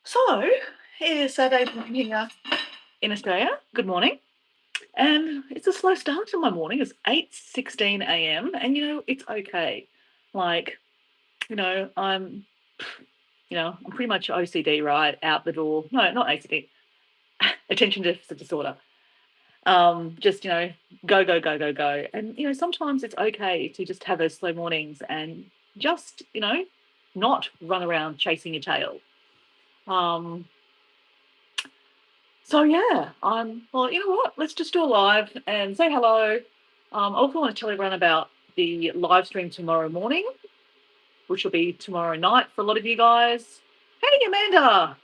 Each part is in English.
So, it is Saturday morning here in Australia. Good morning. And it's a slow start to my morning. It's 8:16 a.m. and it's okay. Like, you know, I'm I'm pretty much OCD, right? Out the door. No, not OCD. Attention deficit disorder. Just, go, go, go, go, go. And sometimes it's okay to just have those slow mornings and just, not run around chasing your tail. Um, So yeah, well, you know what? Let's just do a live and say hello. I also want to tell everyone about the live stream tomorrow morning, which will be tomorrow night for a lot of you guys. Hey, Amanda,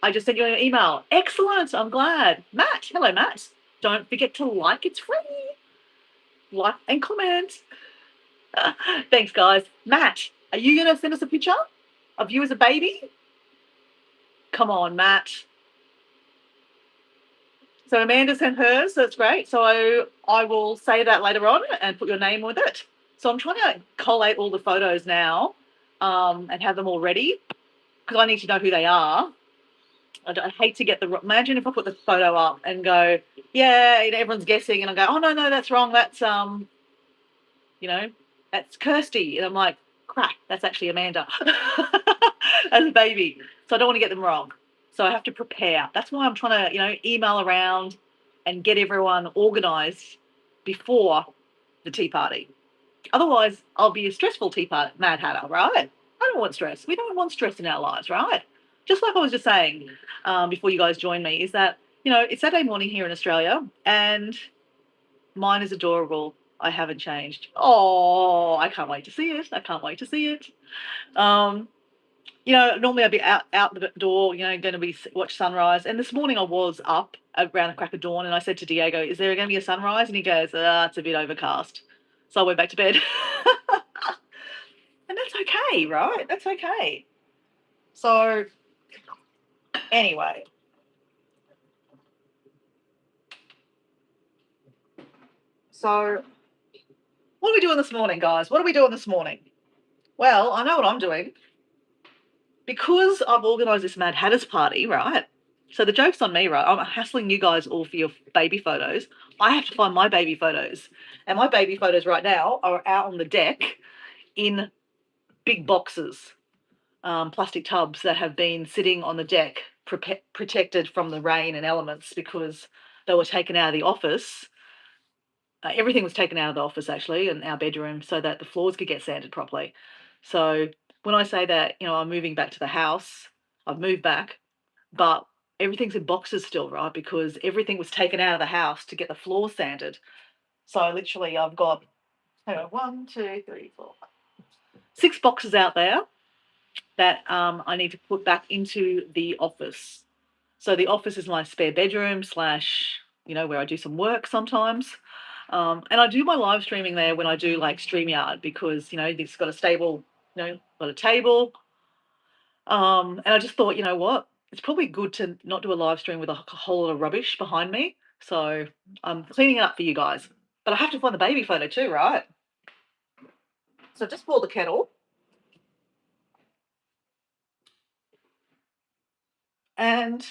I just sent you an email. Excellent. I'm glad. Matt, hello, Matt. Don't forget to like. It's free. Like and comment. Thanks, guys. Matt, are you going to send us a picture of you as a baby? Come on, Matt. So Amanda sent hers. That's great. So I will say that later on and put your name with it. So I'm trying to collate all the photos now and have them all ready because I need to know who they are. I hate to get the. Imagine if I put the photo up and go, yeah, everyone's guessing, and I go, oh no, that's wrong. That's you know, that's Kirsty, and I'm like, crap, that's actually Amanda as a baby. So I don't want to get them wrong. So I have to prepare. That's why I'm trying to, email around and get everyone organised before the tea party. Otherwise, I'll be a stressful tea party mad hatter, right? I don't want stress. We don't want stress in our lives, right? Just like I was just saying before you guys joined me, is that, it's Saturday morning here in Australia and mine is adorable. I haven't changed. Oh, I can't wait to see it. I can't wait to see it. Um, normally I'd be out the door, going to be watch sunrise. And this morning I was up around the crack of dawn, and I said to Diego, "Is there going to be a sunrise?" And he goes, "It's a bit overcast." So I went back to bed, and that's okay, right? That's okay. So anyway, so what are we doing this morning, guys? What are we doing this morning? Well, I know what I'm doing. Because I've organised this Mad Hatters party, right? So the joke's on me, right? I'm hassling you guys all for your baby photos. I have to find my baby photos. And my baby photos right now are out on the deck in big boxes, plastic tubs that have been sitting on the deck, protected from the rain and elements because they were taken out of the office. Everything was taken out of the office, actually, in our bedroom so that the floors could get sanded properly. So when I say that, I'm moving back to the house, I've moved back, but everything's in boxes still, right? Because everything was taken out of the house to get the floor sanded. So literally, I've got, hang on, 1, 2, 3, 4, 6 boxes out there that I need to put back into the office. So the office is my spare bedroom slash, where I do some work sometimes. And I do my live streaming there when I do like StreamYard because, it's got a stable, got a table. And I just thought, you know what? It's probably good to not do a live stream with a whole lot of rubbish behind me. So I'm cleaning it up for you guys. But I have to find the baby photo too, right? So just pour the kettle. And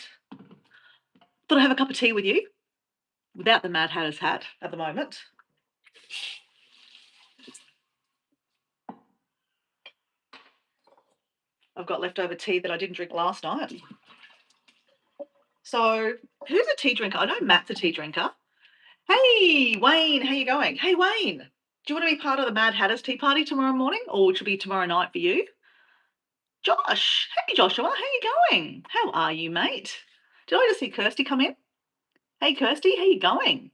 thought I'd have a cup of tea with you without the Mad Hatter's hat at the moment. I've got leftover tea that I didn't drink last night. So who's a tea drinker? I know Matt's a tea drinker. Hey, Wayne, how you going? Hey, Wayne, do you want to be part of the Mad Hatters tea party tomorrow morning, or which will be tomorrow night for you? Josh, hey, Joshua, how you going? How are you, mate? Did I just see Kirsty come in? Hey, Kirsty, how you going?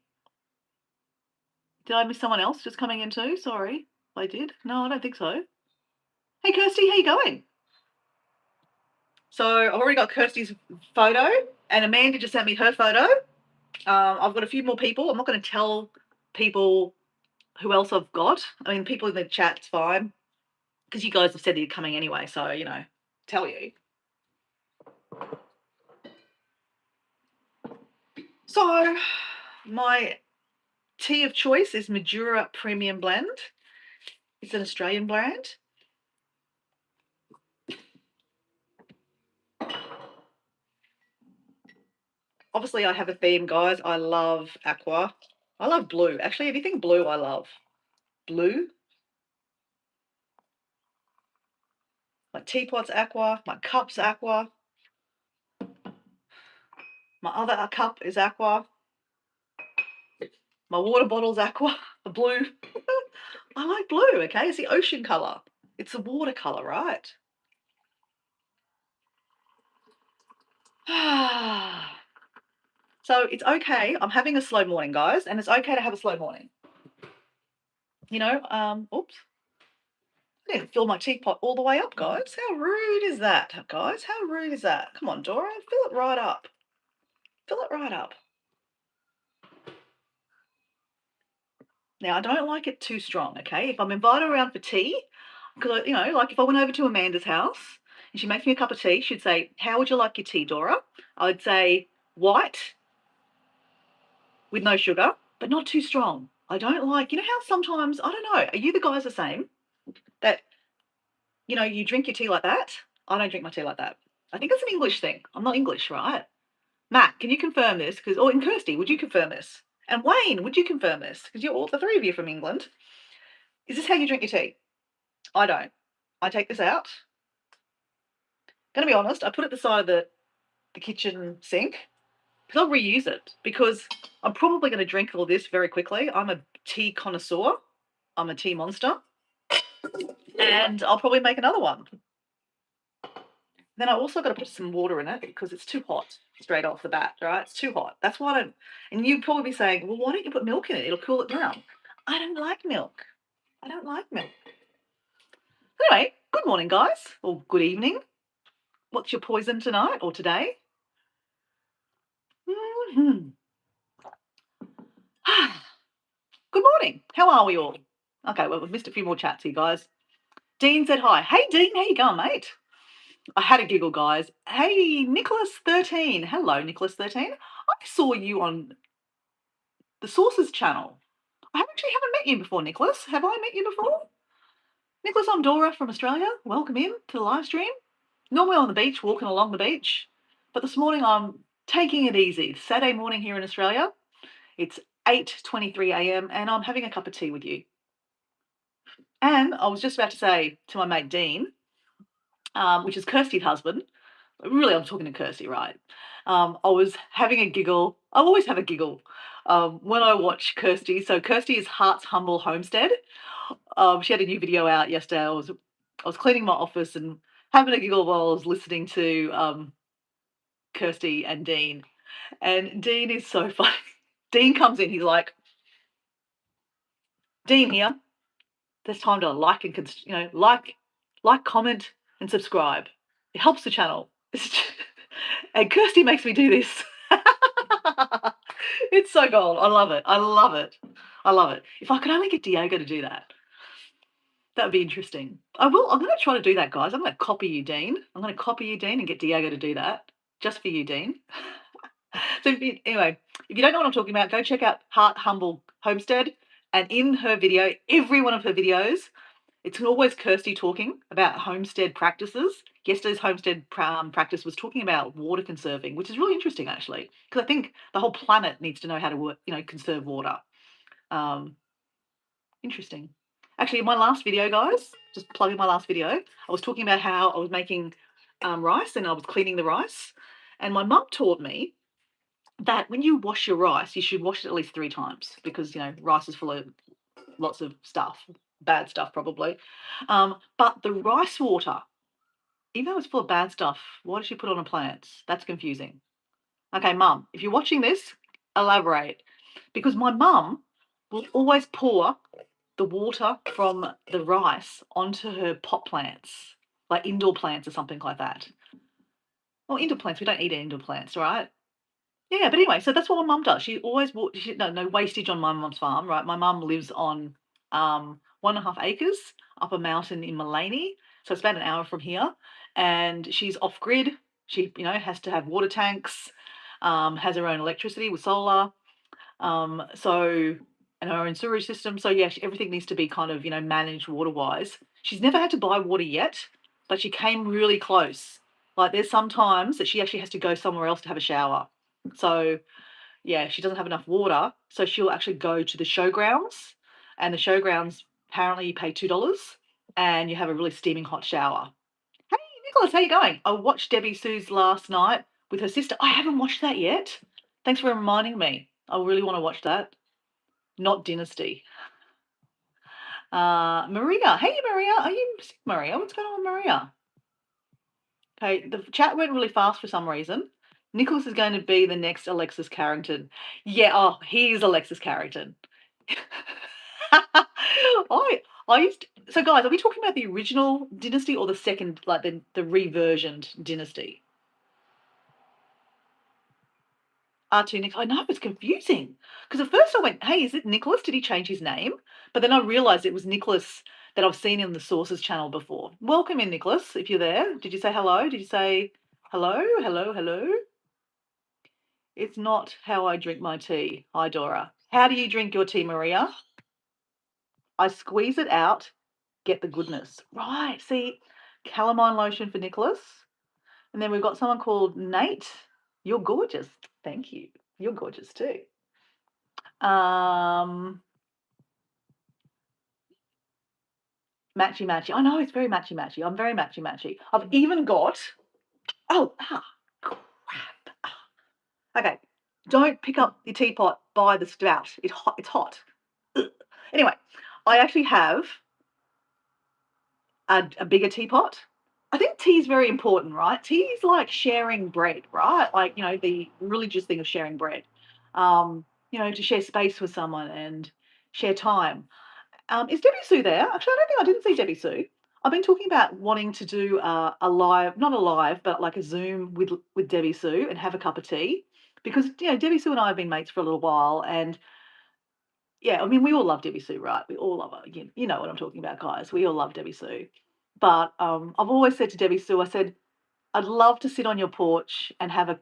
Did I miss someone else just coming in too? Sorry, I did. No, I don't think so. Hey, Kirsty, how you going? So I've already got Kirsty's photo, and Amanda just sent me her photo. I've got a few more people. I'm not going to tell people who else I've got. I mean, people in the chat's fine because you guys have said that you're coming anyway. So tell you. So my tea of choice is Madura Premium Blend. It's an Australian brand. obviously I have a theme, guys. I love aqua. I love blue. Actually, anything blue I love. Blue. My teapot's aqua. My cup's aqua. My other cup is aqua. My water bottle's aqua, the blue. I like blue, okay? It's the ocean colour. It's the water colour, right? So it's okay. I'm having a slow morning, guys, and it's okay to have a slow morning. You know, oops. I didn't fill my teapot all the way up, guys. How rude is that, guys? How rude is that? Come on, Dora, fill it right up. Fill it right up. Now, I don't like it too strong, okay? If I'm invited around for tea, because, you know, like if I went over to Amanda's house and she makes me a cup of tea, she'd say, "How would you like your tea, Dora?" I'd say, "White with no sugar, but not too strong." I don't like, you know how sometimes, I don't know, are you the guys the same? That, you know, you drink your tea like that? I don't drink my tea like that. I think it's an English thing. I'm not English, right? Matt, can you confirm this? Because, or, and Kirsty, would you confirm this? And Wayne, would you confirm this? Because you're all the three of you from England. Is this how you drink your tea? I don't. I take this out. Gonna be honest, I put it at the side of the kitchen sink because I'll reuse it because I'm probably going to drink all this very quickly. I'm a tea connoisseur. I'm a tea monster. And I'll probably make another one. Then I also got to put some water in it because it's too hot straight off the bat, right? It's too hot. That's why I don't. And you'd probably be saying, well, why don't you put milk in it? It'll cool it down. I don't like milk. I don't like milk. Anyway, good morning, guys, or good evening. What's your poison tonight or today? Mm-hmm. Good morning. How are we all? Okay, well, we've missed a few more chats here, guys. Dean said hi. Hey, Dean, how you going, mate? I had a giggle, guys. Hey, Nicholas13. Hello, Nicholas13. I saw you on the Sources channel. I actually haven't met you before, Nicholas. Have I met you before? Nicholas, I'm Dora from Australia. Welcome in to the live stream. Normally on the beach, walking along the beach. But this morning I'm taking it easy. It's Saturday morning here in Australia. It's 8:23 a.m. and I'm having a cup of tea with you. And I was just about to say to my mate Dean, which is Kirsty's husband, really I'm talking to Kirsty, right? I was having a giggle. I always have a giggle when I watch Kirsty. So Kirsty is Heart's Humble Homestead. She had a new video out yesterday. I was cleaning my office and having a giggle while I was listening to Kirsty and Dean. And Dean is so funny. Dean comes in, he's like, "Dean here. There's time to like and like, comment, and subscribe. It helps the channel." And Kirsty makes me do this. It's so gold. I love it. I love it. I love it. If I could only get Diego to do that, that would be interesting. I will. I'm going to try to do that, guys. I'm going to copy you, Dean. I'm going to copy you, Dean, and get Diego to do that just for you, Dean. So anyway, if you don't know what I'm talking about, go check out Heart Humble Homestead. And in her video, every one of her videos, it's always Kirsty talking about homestead practices. Yesterday's homestead practice was talking about water conserving, which is really interesting, actually, because I think the whole planet needs to know how to, conserve water. Interesting. Actually, in my last video, guys, just plugging my last video, I was talking about how I was making rice and I was cleaning the rice. And my mum taught me that when you wash your rice, you should wash it at least 3 times because, rice is full of lots of stuff, bad stuff probably. But the rice water, even though it's full of bad stuff, why does she put it on the plants? That's confusing. Okay, Mum, if you're watching this, elaborate. Because my mum will always pour the water from the rice onto her pot plants, like indoor plants or something like that. Well, indoor plants, we don't eat indoor plants, right? Yeah, but anyway, so that's what my mum does. She always no wastage on my mum's farm, right? My mum lives on 1.5 acres up a mountain in Mullaney, so it's about an hour from here, and she's off grid. She, has to have water tanks, has her own electricity with solar, so and her own sewerage system. So yeah, everything needs to be kind of managed water wise. She's never had to buy water yet, but she came really close. Like there's some times that she actually has to go somewhere else to have a shower So yeah, she doesn't have enough water, so she'll actually go to the showgrounds, and the showgrounds apparently you pay $2 and you have a really steaming hot shower. Hey, Nicholas, how you going? I watched Debbie Sue's last night with her sister. I haven't watched that yet. Thanks for reminding me. I really want to watch that. Not Dynasty. Maria. Hey, Maria. Are you sick, Maria? What's going on with Maria? Okay, the chat went really fast for some reason. Nicholas is going to be the next Alexis Carrington. Yeah, oh, he is Alexis Carrington. I used to, so guys, are we talking about the original Dynasty or the second, like the reversioned Dynasty? R2 Nick. I know it's confusing because at first I went, "Hey, is it Nicholas? Did he change his name?" But then I realized it was Nicholas that I've seen in the Sources channel before. Welcome in, Nicholas. If you're there, did you say hello? Did you say hello, hello, hello? It's not how I drink my tea. Hi, Dora. How do you drink your tea, Maria? I squeeze it out, get the goodness. Right. See, calamine lotion for Nicholas. And then we've got someone called Nate. You're gorgeous. Thank you. You're gorgeous too. Um, Matchy matchy. I know it's very matchy matchy. I'm very matchy matchy. I've even got. Crap. Okay. Don't pick up your teapot by the spout. It's hot. It's hot. Anyway, I actually have a bigger teapot. I think tea is very important, right? Tea is like sharing bread, right? Like, the religious thing of sharing bread. To share space with someone and share time. Is Debbie Sue there? Actually, I don't think I didn't see Debbie Sue. I've been talking about wanting to do a live, not a live, but like a Zoom with Debbie Sue and have a cup of tea because Debbie Sue and I have been mates for a little while, and yeah, I mean we all love Debbie Sue, right? We all love her. You know what I'm talking about, guys. We all love Debbie Sue. But I've always said to Debbie Sue, I said I'd love to sit on your porch and have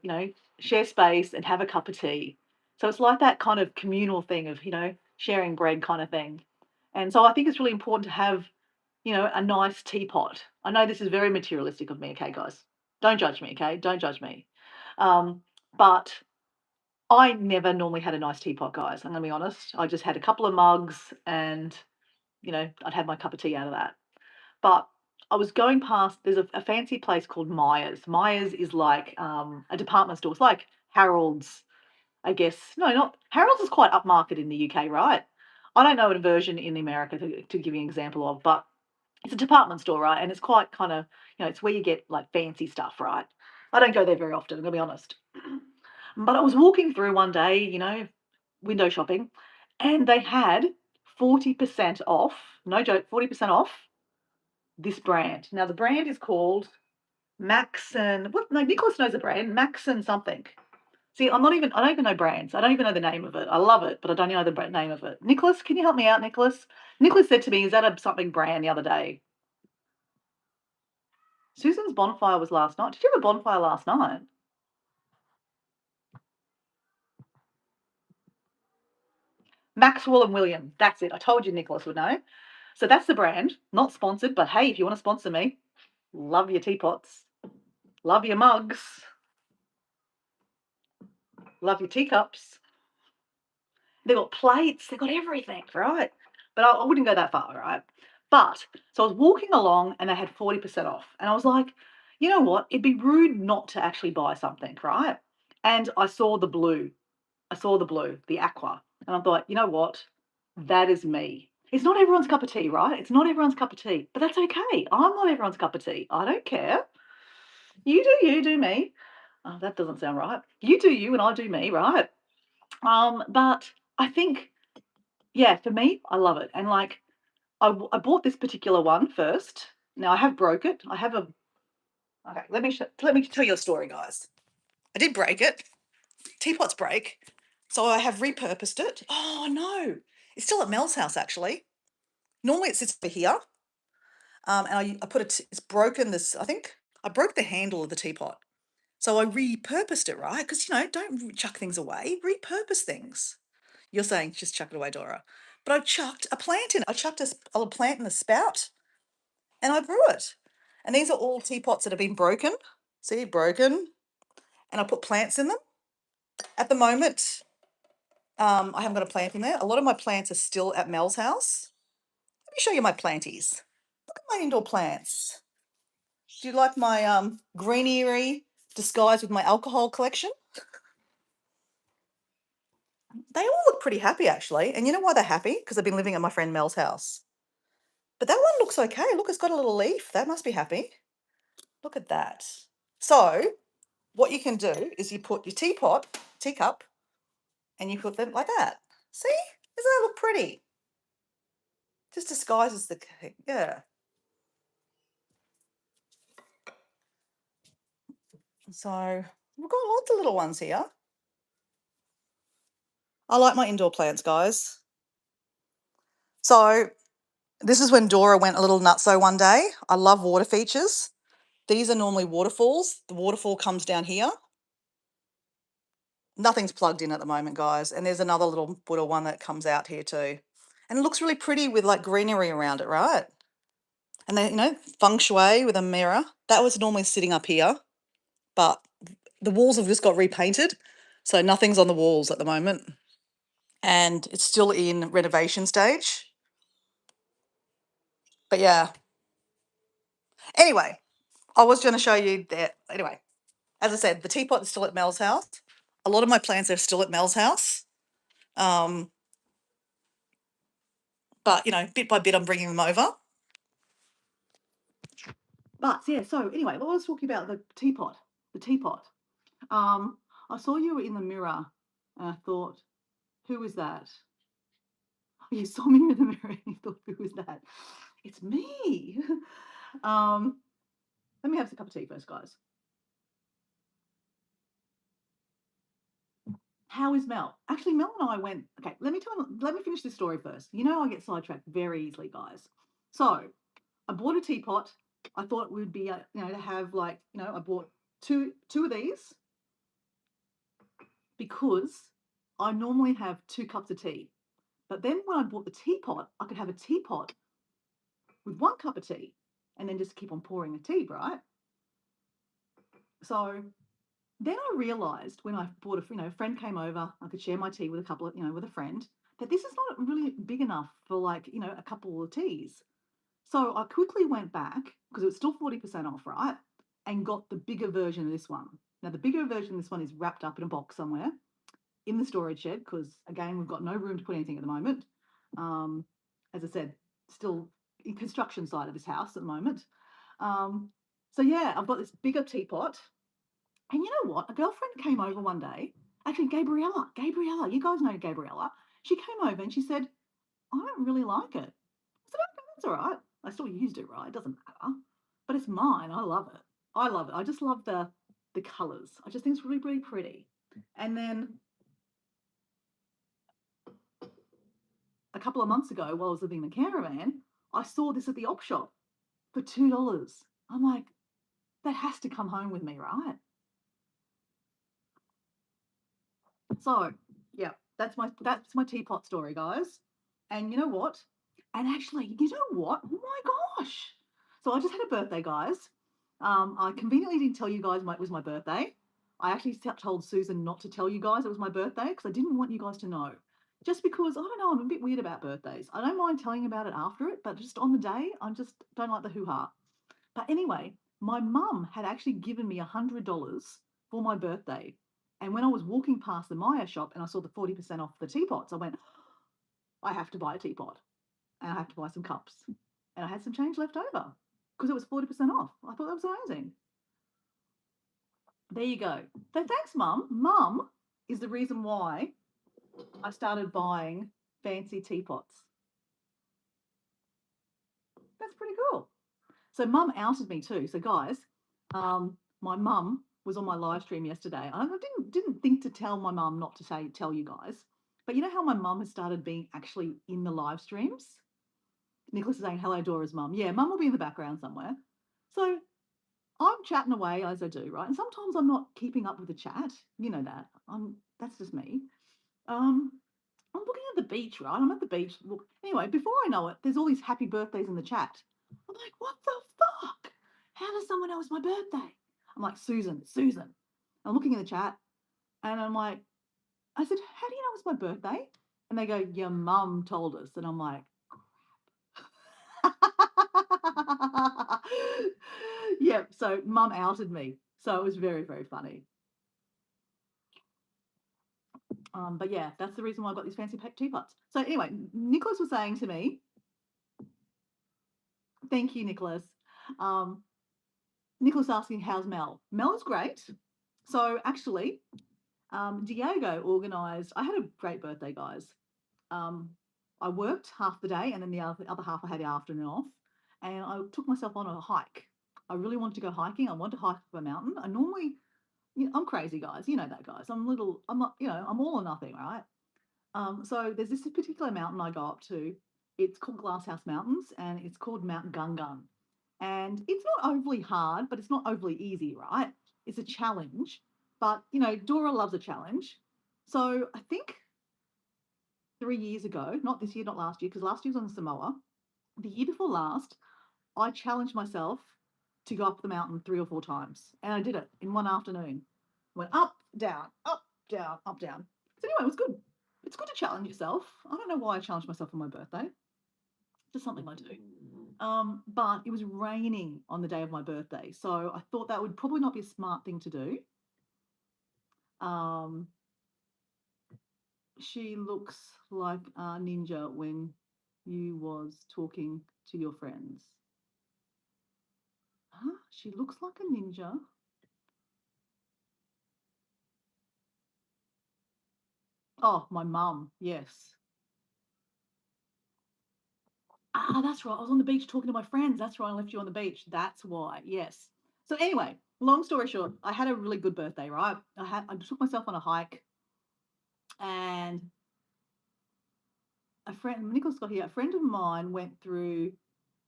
share space and have a cup of tea. So it's like that kind of communal thing of sharing bread kind of thing. And so I think it's really important to have a nice teapot. I know this is very materialistic of me, okay, guys? Don't judge me, okay? Don't judge me. But I never normally had a nice teapot, guys. I'm gonna be honest. I just had a couple of mugs and, I'd have my cup of tea out of that. But I was going past, there's a fancy place called Myers. Myers is like a department store. It's like Harold's, I guess. No, not Harold's is quite upmarket in the UK, right? I don't know a version in America to give you an example of, but it's a department store, right? And it's quite kind of, it's where you get like fancy stuff, right? I don't go there very often, I'm gonna be honest. But I was walking through one day, window shopping, and they had 40% off, no joke, 40% off this brand. Now the brand is called Max and what? No, Nicholas knows the brand, Max and something. See, I don't even know brands. I don't even know the name of it. I love it, but I don't know the name of it. Nicholas, can you help me out, Nicholas? Nicholas said to me, is that a something brand the other day? Susan's bonfire was last night. Did you have a bonfire last night? Maxwell and William. That's it. I told you Nicholas would know. So that's the brand. Not sponsored, but hey, if you want to sponsor me, love your teapots, love your mugs, love your teacups. They've got plates, they've got everything, right? But I wouldn't go that far, right? But so I was walking along and they had 40% off. And I was like, you know what? It'd be rude not to actually buy something, right? And I saw the blue. I saw the blue, the aqua. And I thought, you know what? That is me. It's not everyone's cup of tea, right? It's not everyone's cup of tea, but that's okay. I'm not everyone's cup of tea. I don't care. You do me. Oh, that doesn't sound right. You do you and I do me, right? But I think, yeah, for me, I love it. And like, I bought this particular one first. Now I have broke it. I have a. Okay, let me tell you a story, guys. I did break it. Teapots break, so I have repurposed it. Oh no, it's still at Mel's house actually. Normally it sits over here, and I put it. It's broken. This I think I broke the handle of the teapot, so I repurposed it. Right, because don't chuck things away. Repurpose things. You're saying just chuck it away, Dora. But I chucked a plant in. I chucked a plant in the spout, and I grew it. And these are all teapots that have been broken. See, broken. And I put plants in them. At the moment, I haven't got a plant in there. A lot of my plants are still at Mel's house. Let me show you my planties. Look at my indoor plants. Do you like my greenery disguised with my alcohol collection? They all look pretty happy, actually. And you know why they're happy? Because they've been living at my friend Mel's house. But that one looks okay. Look, it's got a little leaf. That must be happy. Look at that. So what you can do is you put your teacup, and you put them like that. See? Doesn't that look pretty? Just disguises the, yeah. So we've got lots of little ones here. I like my indoor plants, guys. So this is when Dora went a little nutso one day. I love water features. These are normally waterfalls. The waterfall comes down here. Nothing's plugged in at the moment, guys. And there's another little Buddha one that comes out here too. And it looks really pretty with like greenery around it, right? And then, feng shui with a mirror. That was normally sitting up here, but the walls have just got repainted. So nothing's on the walls at the moment. And it's still in renovation stage. But yeah. Anyway, I was going to show you that. Anyway, as I said, the teapot is still at Mel's house. A lot of my plants are still at Mel's house. But, bit by bit, I'm bringing them over. But, yeah, so anyway, I was talking about the teapot. I saw you in the mirror, and I thought, who is that? You saw me in the mirror, and you thought, who is that? It's me. Let me have a cup of tea first, guys. How is Mel? Actually, Mel and I went. Okay, let me finish this story first. I get sidetracked very easily, guys. So I bought a teapot. I thought it would be, to have I bought two of these because I normally have 2 cups of tea. But then when I bought the teapot, I could have a teapot with 1 cup of tea and then just keep on pouring the tea, right? So then I realised when I bought a friend came over, I could share my tea with a couple of, with a friend, that this is not really big enough for a couple of teas. So I quickly went back because it was still 40% off, right? And got the bigger version of this one. Now, the bigger version of this one is wrapped up in a box somewhere in the storage shed because, again, we've got no room to put anything at the moment. As I said, still in construction side of this house at the moment. So, yeah, I've got this bigger teapot. And you know what? A girlfriend came over one day. Actually, Gabriella, you guys know Gabriella. She came over and she said, I don't really like it. I said, okay, that's all right. I still used it, right? It doesn't matter. But it's mine. I love it. I just love the colours. I just think it's really, really pretty. And then a couple of months ago, while I was living in the caravan, I saw this at the op shop for $2. I'm like, that has to come home with me, right? So, yeah, that's my teapot story, guys. And you know what? And actually, you know what? Oh my gosh! So I just had a birthday, guys. I conveniently didn't tell you guys it was my birthday. I actually told Susan not to tell you guys it was my birthday because I didn't want you guys to know. Just because I don't know, I'm a bit weird about birthdays. I don't mind telling about it after it, but just on the day, I just don't like the hoo-ha. But anyway, my mum had actually given me $100 for my birthday. And when I was walking past the Maya shop and I saw the 40% off the teapots, I went, I have to buy a teapot and I have to buy some cups. And I had some change left over because it was 40% off. I thought that was amazing. There you go. So thanks, Mum. Mum is the reason why I started buying fancy teapots. That's pretty cool. So Mum outed me too. So guys, my mum was on my live stream yesterday. I didn't think to tell my mum not to tell you guys, but you know how my mum has started being actually in the live streams. Nicholas is saying hello, Dora's mum. Yeah, mum will be in the background somewhere. So I'm chatting away as I do, right? And sometimes I'm not keeping up with the chat. You know that. That's just me. I'm looking at the beach, right? I'm at the beach. Look, anyway, before I know it, there's all these happy birthdays in the chat. I'm like, what the fuck? How does someone know it's my birthday? I'm like, Susan. I'm looking in the chat, And I'm like, I said, how do you know it's my birthday? And they go, your mum told us. And I'm like, yeah. So mum outed me. So it was very, very funny. But yeah, that's the reason why I got these fancy teapots. So anyway, Nicholas was saying to me, thank you, Nicholas. Um, Nicholas asking, how's Mel? Mel is great. So actually, Diego organised, I had a great birthday, guys. Um, I worked half the day and then the other half I had the afternoon off. And I took myself on a hike. I really wanted to go hiking. I wanted to hike up a mountain. I normally, I'm crazy, guys. You know that, guys. I'm not, I'm all or nothing, right? So there's this particular mountain I go up to. It's called Glasshouse Mountains and it's called Mount Gungun. And it's not overly hard, but it's not overly easy, right? It's a challenge. But, Dora loves a challenge. So I think 3 years ago, not this year, not last year, because last year was on Samoa. The year before last, I challenged myself to go up the mountain 3 or 4 times. And I did it in one afternoon. Went up, down, up, down, up, down. So anyway, it was good. It's good to challenge yourself. I don't know why I challenged myself on my birthday. Just something I do. But it was raining on the day of my birthday. So I thought that would probably not be a smart thing to do. Um, she looks like a ninja when you was talking to your friends. Huh? She looks like a ninja. Oh, my mum. Yes. Ah, that's right. I was on the beach talking to my friends. That's right. I left you on the beach. That's why. Yes. So anyway, long story short, I had a really good birthday, right? I took myself on a hike and a friend, Nicholas got here, a friend of mine went through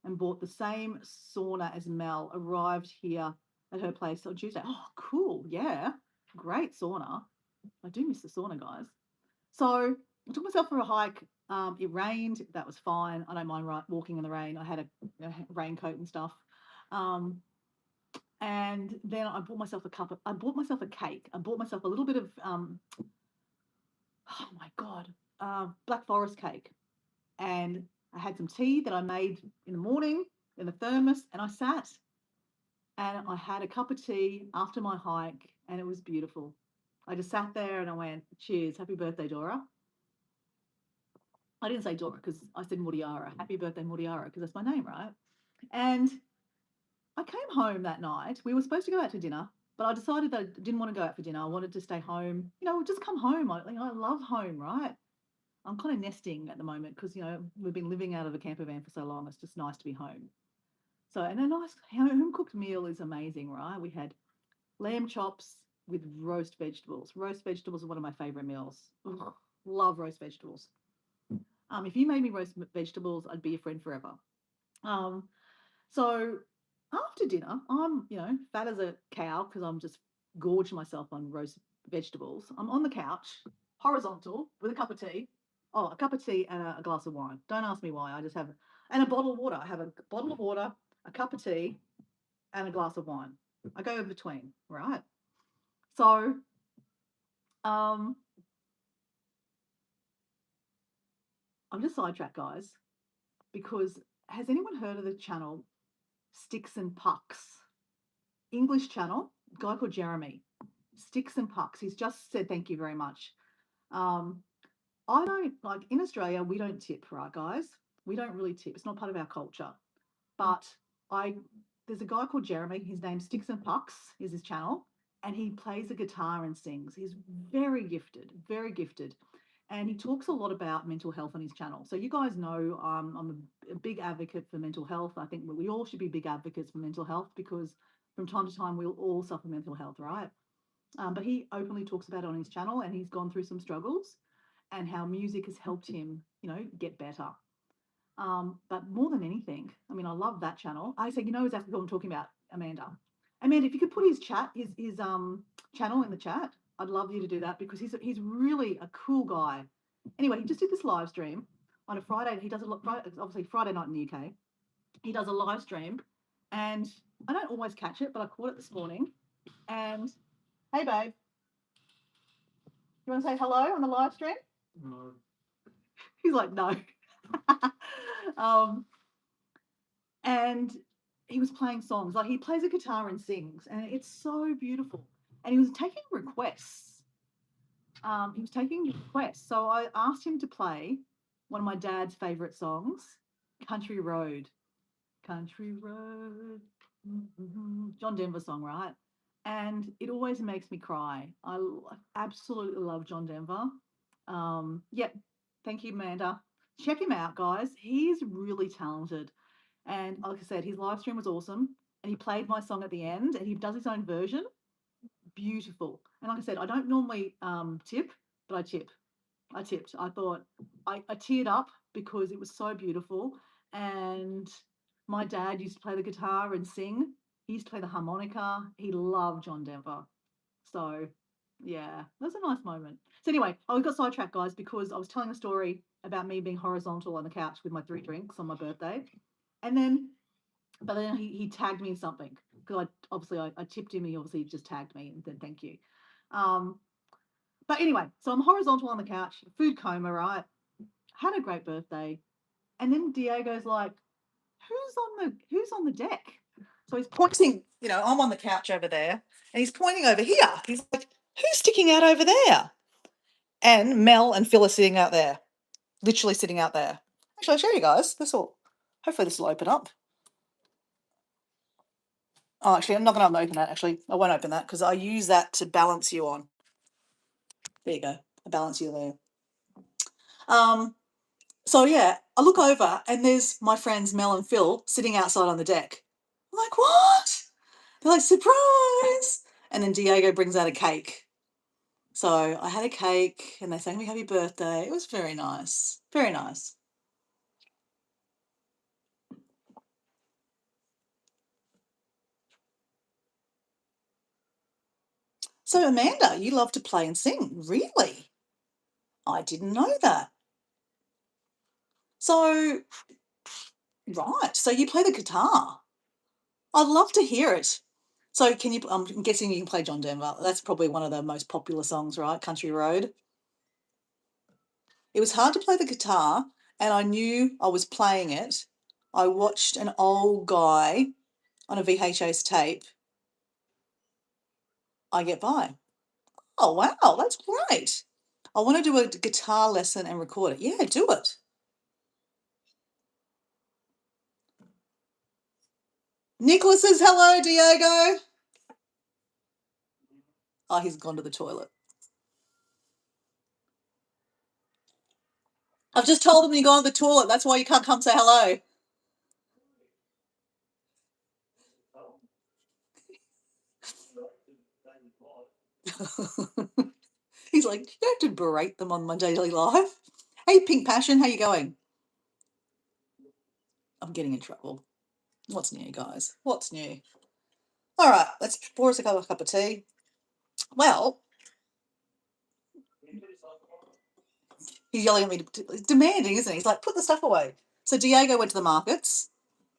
and bought the same sauna as Mel, arrived here at her place on Tuesday. Oh, cool. Yeah. Great sauna. I do miss the sauna, guys. So I took myself for a hike. It rained. That was fine. I don't mind walking in the rain. I had a raincoat and stuff. Um, and then I bought myself I bought myself a cake. I bought myself a little bit of, oh my God, Black Forest cake. And I had some tea that I made in the morning in the thermos, and I sat and I had a cup of tea after my hike, and it was beautiful. I just sat there and I went, cheers, happy birthday, Dora. I didn't say Dora because I said Muriara. Happy birthday, Muriara, because that's my name, right? And I came home that night. We were supposed to go out to dinner, but I decided that I didn't want to go out for dinner. I wanted to stay home. Just come home. I love home, right? I'm kind of nesting at the moment because, we've been living out of a camper van for so long. It's just nice to be home. So, and a nice home cooked meal is amazing, right? We had lamb chops with roast vegetables. Roast vegetables are one of my favorite meals. Ugh, love roast vegetables. If you made me roast vegetables, I'd be your friend forever. Um, so after dinner, I'm, fat as a cow because I'm just gorging myself on roast vegetables. I'm on the couch, horizontal, with a cup of tea. Oh, a cup of tea and a glass of wine. Don't ask me why. I just have, and a bottle of water. I have a bottle of water, a cup of tea, and a glass of wine. I go in between, right? So, um, I'm just sidetracked, guys, because has anyone heard of the channel Sticks and Pucks? English channel, guy called Jeremy. Sticks and Pucks. He's just said thank you very much. Um, I don't like in Australia, we don't tip, right, guys? We don't really tip. It's not part of our culture. But I there's a guy called Jeremy. His name's Sticks and Pucks is his channel, and he plays the guitar and sings. He's very gifted, very gifted. And he talks a lot about mental health on his channel. So you guys know I'm a big advocate for mental health. I think we all should be big advocates for mental health because from time to time we'll all suffer mental health, right? But he openly talks about it on his channel, and he's gone through some struggles and how music has helped him, get better. But more than anything, I mean, I love that channel. I say, exactly what I'm talking about, Amanda. Amanda, if you could put his channel in the chat, I'd love you to do that because he's really a cool guy. Anyway, he just did this live stream on a Friday. He does a lot, obviously Friday night in the UK. He does a live stream, and I don't always catch it, but I caught it this morning. And hey, babe. You want to say hello on the live stream? No. He's like, no. And he was playing songs. Like, he plays a guitar and sings, and it's so beautiful. And he was taking requests. So I asked him to play one of my dad's favorite songs, Country Road. Country Road. John Denver song, right? And it always makes me cry. I absolutely love John Denver. Yep. Thank you, Amanda. Check him out, guys. He's really talented. And like I said, his live stream was awesome. And he played my song at the end, and he does his own version. Beautiful. And like I said, I don't normally tip, but I tip. I tipped. I thought I teared up because it was so beautiful. And my dad used to play the guitar and sing. He used to play the harmonica. He loved John Denver. So yeah, that was a nice moment. So anyway, I got sidetracked, guys, because I was telling a story about me being horizontal on the couch with my 3 drinks on my birthday. And then but then he tagged me in something because I tipped him. He obviously just tagged me and said thank you. But anyway, so I'm horizontal on the couch, food coma, right? Had a great birthday, and then Diego's like, "Who's on the deck?" So he's pointing. I'm on the couch over there, and he's pointing over here. He's like, "Who's sticking out over there?" And Mel and Phil are sitting out there, literally sitting out there. Actually, I'll show you guys. Hopefully this will open up. Oh, actually, I'm not going to open that. Actually, I won't open that because I use that to balance you on. There you go. I balance you there. So yeah, I look over and there's my friends Mel and Phil sitting outside on the deck. I'm like, what? They're like, surprise! And then Diego brings out a cake. So I had a cake and they sang me happy birthday. It was very nice. Very nice. So Amanda, you love to play and sing. Really? I didn't know that. So, right. So you play the guitar. I'd love to hear it. So can you, I'm guessing you can play John Denver. That's probably one of the most popular songs, right? Country Road. It was hard to play the guitar, and I knew I was playing it. I watched an old guy on a VHS tape. I get by. Oh, wow, that's great. I want to do a guitar lesson and record it. Yeah, do it. Nicholas says hello, Diego. Oh, he's gone to the toilet. I've just told him you're going to the toilet. That's why you can't come say hello. He's like, you don't have to berate them on my daily life. Hey, Pink Passion, how you going? I'm getting in trouble. What's new, guys? What's new? All right, let's pour us a cup of tea. Well, he's yelling at me, demanding, isn't he? He's like, put the stuff away. So Diego went to the markets.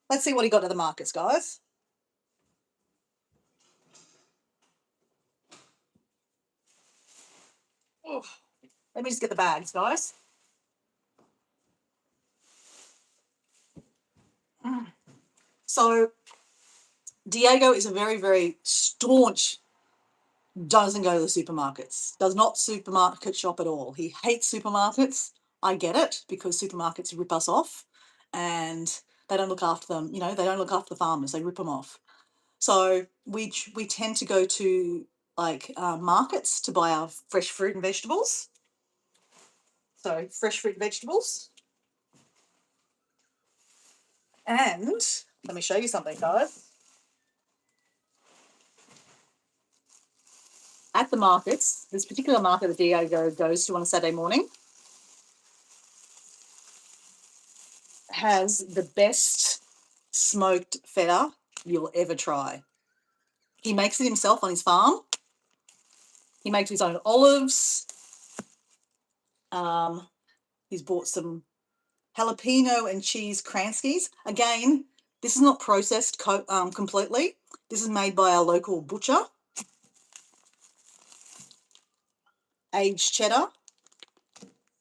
Let's see what he got at the markets, guys. Oh, let me just get the bags, guys. So Diego is a very, very staunch, doesn't go to the supermarkets, does not supermarket shop at all. He hates supermarkets. I get it because supermarkets rip us off and they don't look after them. They don't look after the farmers. They rip them off. So we tend to go to markets to buy our fresh fruit and vegetables. So fresh fruit and vegetables. And let me show you something, guys. At the markets, this particular market that Diego goes to on a Saturday morning has the best smoked feta you'll ever try. He makes it himself on his farm. He makes his own olives. He's bought some jalapeno and cheese Kranskis. Again, this is not processed completely. This is made by our local butcher. aged cheddar.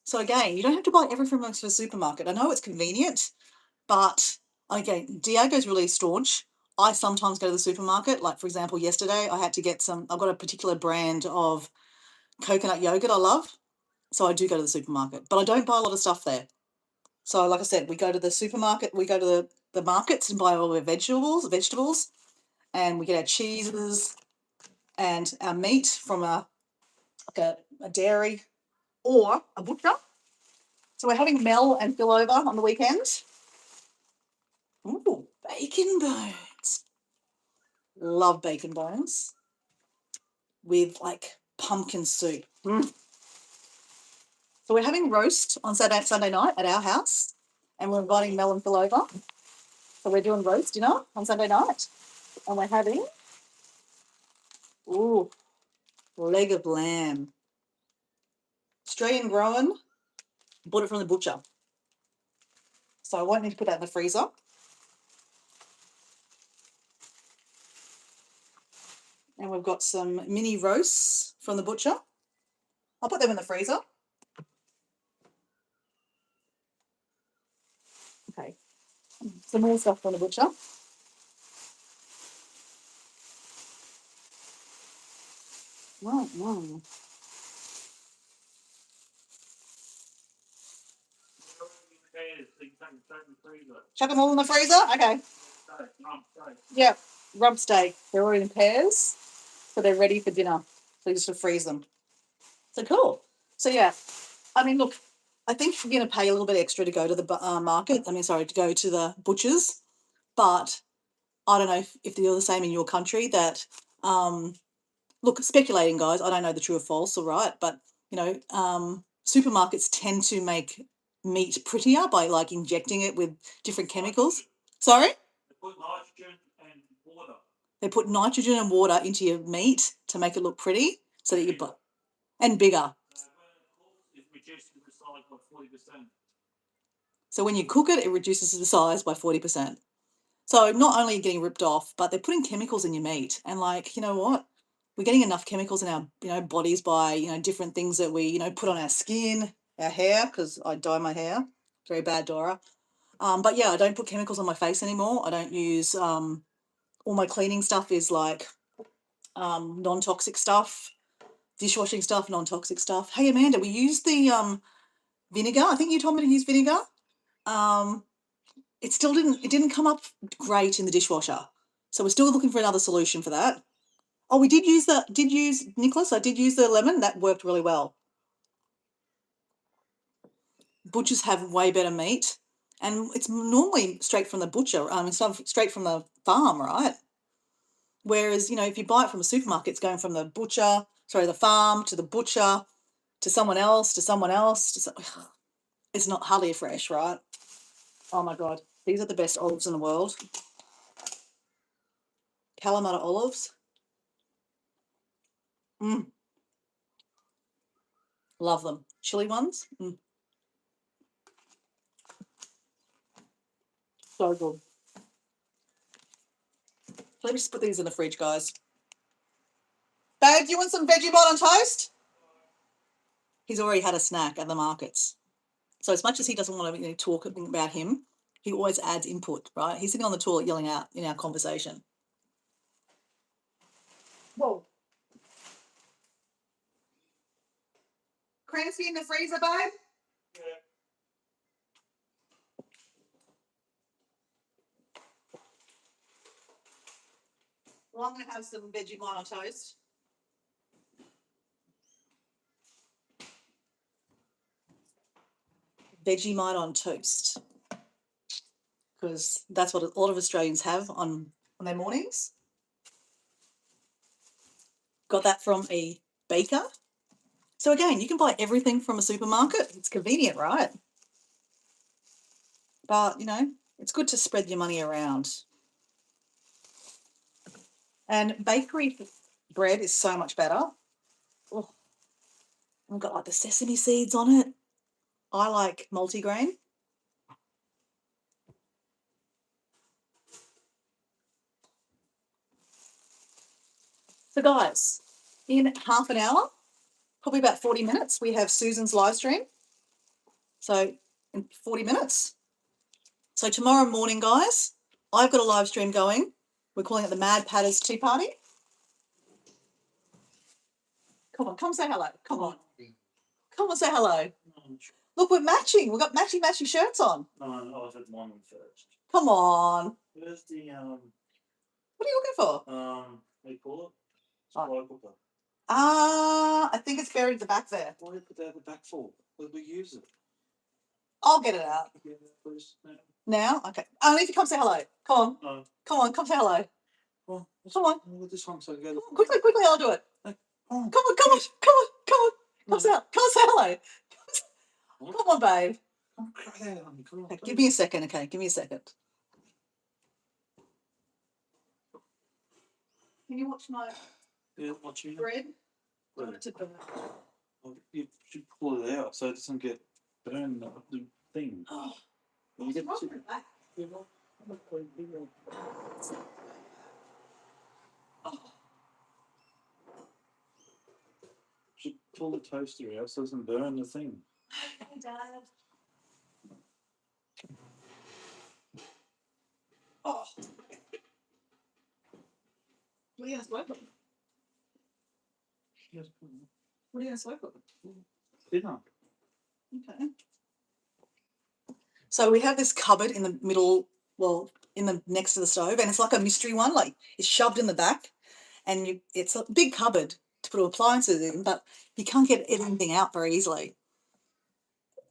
So again, you don't have to buy everything from the supermarket. I know it's convenient, but again, Diego's really staunch. I sometimes go to the supermarket. Like, for example, yesterday I had to get I've got a particular brand of coconut yogurt I love. So I do go to the supermarket, but I don't buy a lot of stuff there. So like I said, we go to the supermarket, we go to the markets and buy all our vegetables, and we get our cheeses and our meat from a dairy or a butcher. So we're having Mel and Phil over on the weekend. Ooh, bacon bones. Love bacon bones with like pumpkin soup. Mm. So we're having roast on Sunday night at our house, and we're inviting Mel and Phil over. So we're doing roast dinner on Sunday night, and we're having leg of lamb, Australian grown, bought it from the butcher. So I won't need to put that in the freezer. And we've got some mini roasts from the butcher. I'll put them in the freezer. Okay. Some more stuff from the butcher. Wow. Chuck them all in the freezer? Okay. Yeah, rump steak. They're already in pairs, so they're ready for dinner. So you just freeze them. So cool. So yeah, I mean, look, I think you're going to pay a little bit extra to go to the market. To go to the butchers. But I don't know if you're the same in your country that, look, speculating, guys, I don't know the true or false, all right, but, supermarkets tend to make meat prettier by, like, injecting it with different chemicals. Sorry? They put nitrogen and water into your meat to make it look pretty so that you buy, and bigger. So when you cook it, it reduces the size by 40%. So not only are you getting ripped off, but they're putting chemicals in your meat. And like, you know what? We're getting enough chemicals in our, bodies by, different things that we, put on our skin, our hair, because I dye my hair. Very bad, Dora. But yeah, I don't put chemicals on my face anymore. I don't use, all my cleaning stuff is like non-toxic stuff, dishwashing stuff, non-toxic stuff. Hey, Amanda, we used the vinegar. I think you told me to use vinegar. It didn't come up great in the dishwasher. So we're still looking for another solution for that. Oh, we did use Nicholas, I did use the lemon. That worked really well. Butchers have way better meat, and it's normally straight from the butcher. It's not straight from the farm, right? Whereas, if you buy it from a supermarket, it's going from the farm to the butcher, to someone else, it's not hardly fresh, right? Oh my God. These are the best olives in the world. Kalamata olives. Love them. Chili ones. So good. Let me just put these in the fridge, guys. Babe, do you want some Vegemite on toast? He's already had a snack at the markets. So as much as he doesn't want to talk about him, he always adds input, right? He's sitting on the toilet yelling out in our conversation. Whoa. Cransky in the freezer, babe? Yeah. Well, I'm going to have some Vegemite on toast. Vegemite on toast. Because that's what a lot of Australians have on their mornings. Got that from a baker. So again, you can buy everything from a supermarket. It's convenient, right? But, it's good to spread your money around. And bakery bread is so much better. Oh, I've got like the sesame seeds on it. I like multigrain. So guys, in half an hour, probably about 40 minutes, we have Susan's live stream. So in 40 minutes. So tomorrow morning, guys, I've got a live stream going. We're calling it the Mad Patters Tea Party. Come on, come say hello. Come on. Come on, say hello. Look, we're matching. We've got matchy shirts on. No, I said one first. Come on. Where's the What are you looking for? what do you call it? Slow cooker. I think it's buried at the back there. Why do you put that at the back for? Where we use it? I'll get it out. Yeah, please. No. Now? Okay. Only if you come say hello. Come on. No. Come on, come say hello. Well, come on. With this one, so I go. Quickly, I'll do it. Oh. Come on. Come say hello. Come on, babe. Oh, come on. Okay, give me a second, okay? Give me a second. Can you watch my watching bread? You should pull it out so it doesn't get burned the thing. Oh, you get what's wrong with that? Should pull the toaster out so it doesn't burn the thing. Okay, Dad. Oh. What are you going to smoke on? Yes. What are you going to smoke on? Dinner. Okay. So we have this cupboard in the middle, well, in the next to the stove, and it's like a mystery one, like it's shoved in the back, and it's a big cupboard to put appliances in, but you can't get anything out very easily.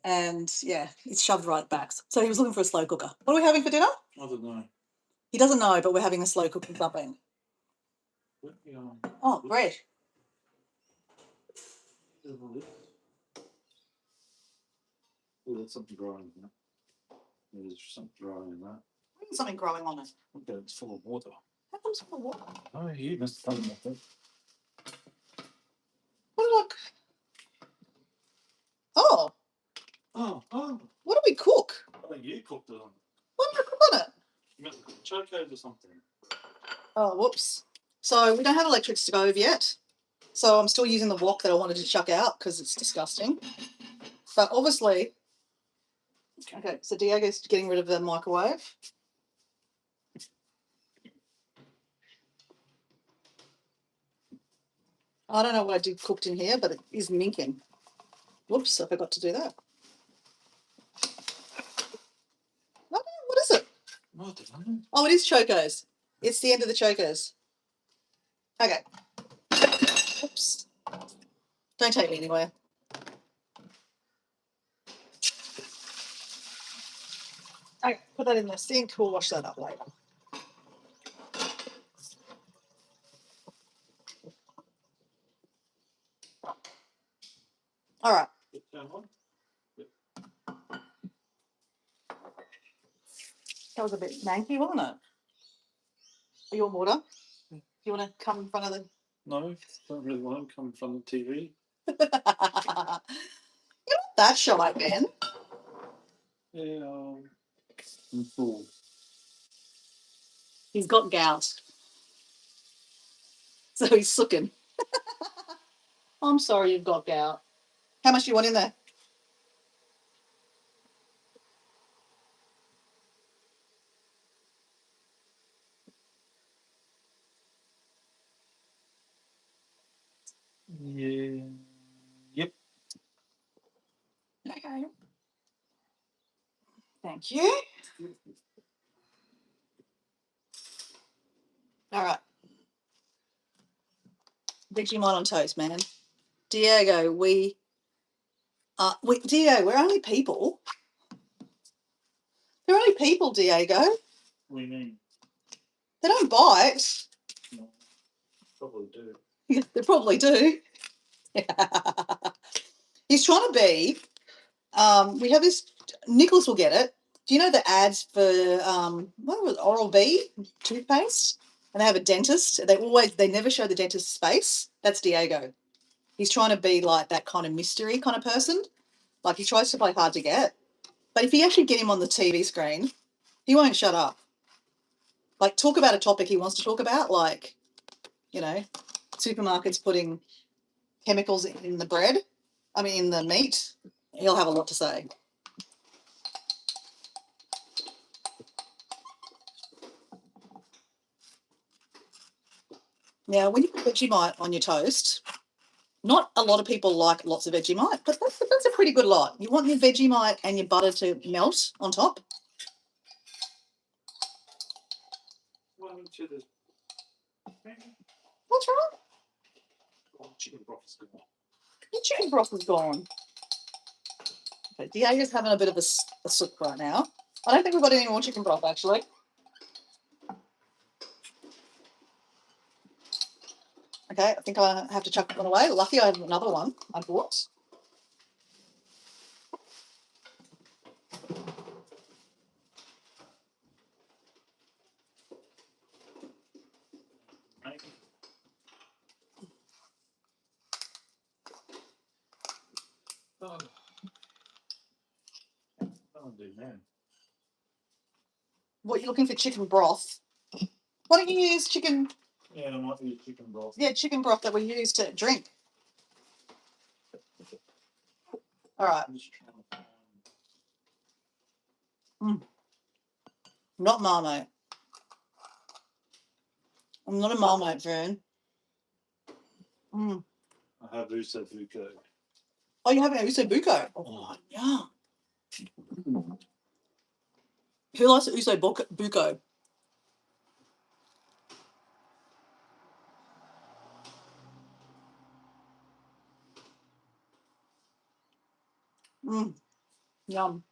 And yeah, it's shoved right back. So he was looking for a slow cooker. What are we having for dinner? I don't know. He doesn't know, but we're having a slow cooking something. Oh, bread. Oh, there's something growing in that. There's something growing in that. Something growing on it. Okay, it's full of water. How comes it's full of water? Oh, you must have done that. Look. Oh. Oh. What do we cook? I think you cooked it on. What did I cook on it? You meant chocos or something. Oh, whoops. So we don't have an electric stove yet. So I'm still using the wok that I wanted to chuck out because it's disgusting. But obviously, okay, so Diego's getting rid of the microwave. I don't know what I did cooked in here, but it is minking. Whoops, I forgot to do that. No, what is it? No, I don't know. Oh, it is Chocos. It's the end of the Chocos. Okay. Oops. Don't take me anywhere. Okay, put that in the sink. We'll wash that up later. All right. That was a bit manky, wasn't it? Are you on water? Do you want to come in front of the... No, don't really want to come in front of the TV. You're not that shy, Ben. Yeah, I'm full. He's got gout. So he's sooking. I'm sorry you've got gout. How much do you want in there? Yeah. Yep. Okay. Thank you. All right. Vegemite on toast, man. Diego, Diego, we're only people. They're only people, Diego. What do you mean? They don't bite. No, probably do. Yeah, they probably do. He's trying to be. We have this. Nicholas will get it. Do you know the ads for what was it, Oral-B toothpaste? And they have a dentist. They never show the dentist's face. That's Diego. He's trying to be like that kind of mystery kind of person. Like he tries to play hard to get. But if you actually get him on the TV screen, he won't shut up. Like talk about a topic he wants to talk about, like, you know, supermarkets putting chemicals in the bread, in the meat, he'll have a lot to say. Now, when you put Vegemite on your toast, not a lot of people like lots of Vegemite, but that's a pretty good lot. You want your Vegemite and your butter to melt on top. What's wrong? Chicken broth is gone. Your chicken broth is gone. Okay, Diego's having a bit of a sook right now. I don't think we've got any more chicken broth, actually. Okay, I think I have to chuck that one away. Lucky I have another one I bought. Oh. That'll do now. What, you're looking for chicken broth? Why don't you use chicken? Yeah, I might use chicken broth. Yeah, chicken broth that we use to drink. All right. I'm just trying to find... Not Marmite. I'm not a Marmite fan. I have Uso Buko. Oh, you're having a Uso Buko? Oh, yeah. Who likes Uso Buko? Yum.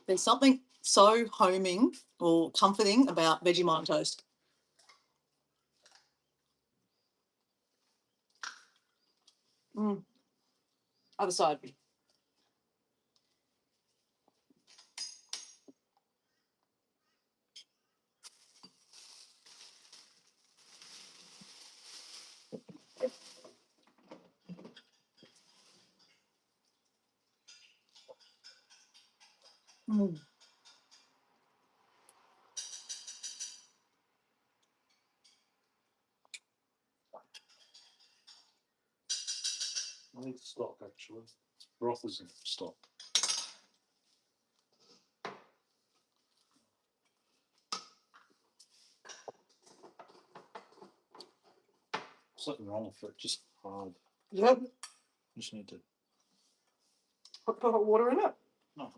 There's something so homing or comforting about Vegemite on toast. Other side. I need stock, actually. Broth isn't stock. Something wrong with it, just hard. Yep. Just need to... Put hot water in it. No.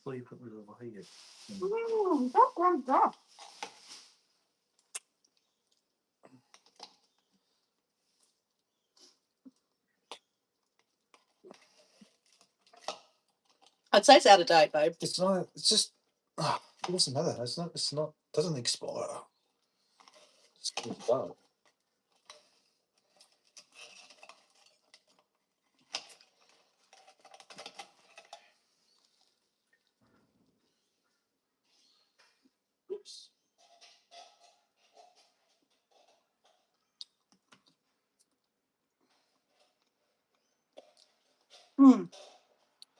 So you put me over here. I'd say it's out of date, babe. It's not. It's just. It doesn't matter. It's not. It's not. Doesn't expire. It's done. Oops.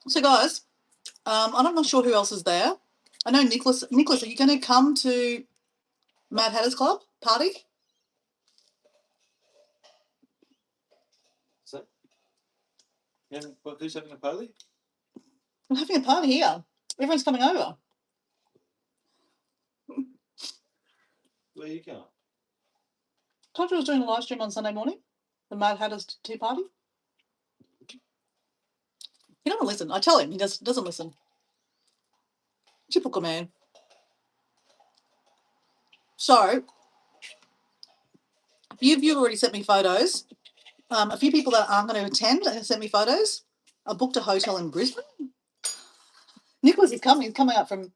So, guys, I'm not sure who else is there. I know Nicholas. Nicholas, are you going to come to Mad Hatters Club party? So, yeah, but who's having a party? We're having a party here. Everyone's coming over. Where you going? Told you I was doing a live stream on Sunday morning. The Mad Hatters Tea Party. He doesn't listen. I tell him. He doesn't listen. Typical man. So, a few of you have already sent me photos. A few people that aren't going to attend have sent me photos. I booked a hotel in Brisbane. Nicholas is coming. He's coming up from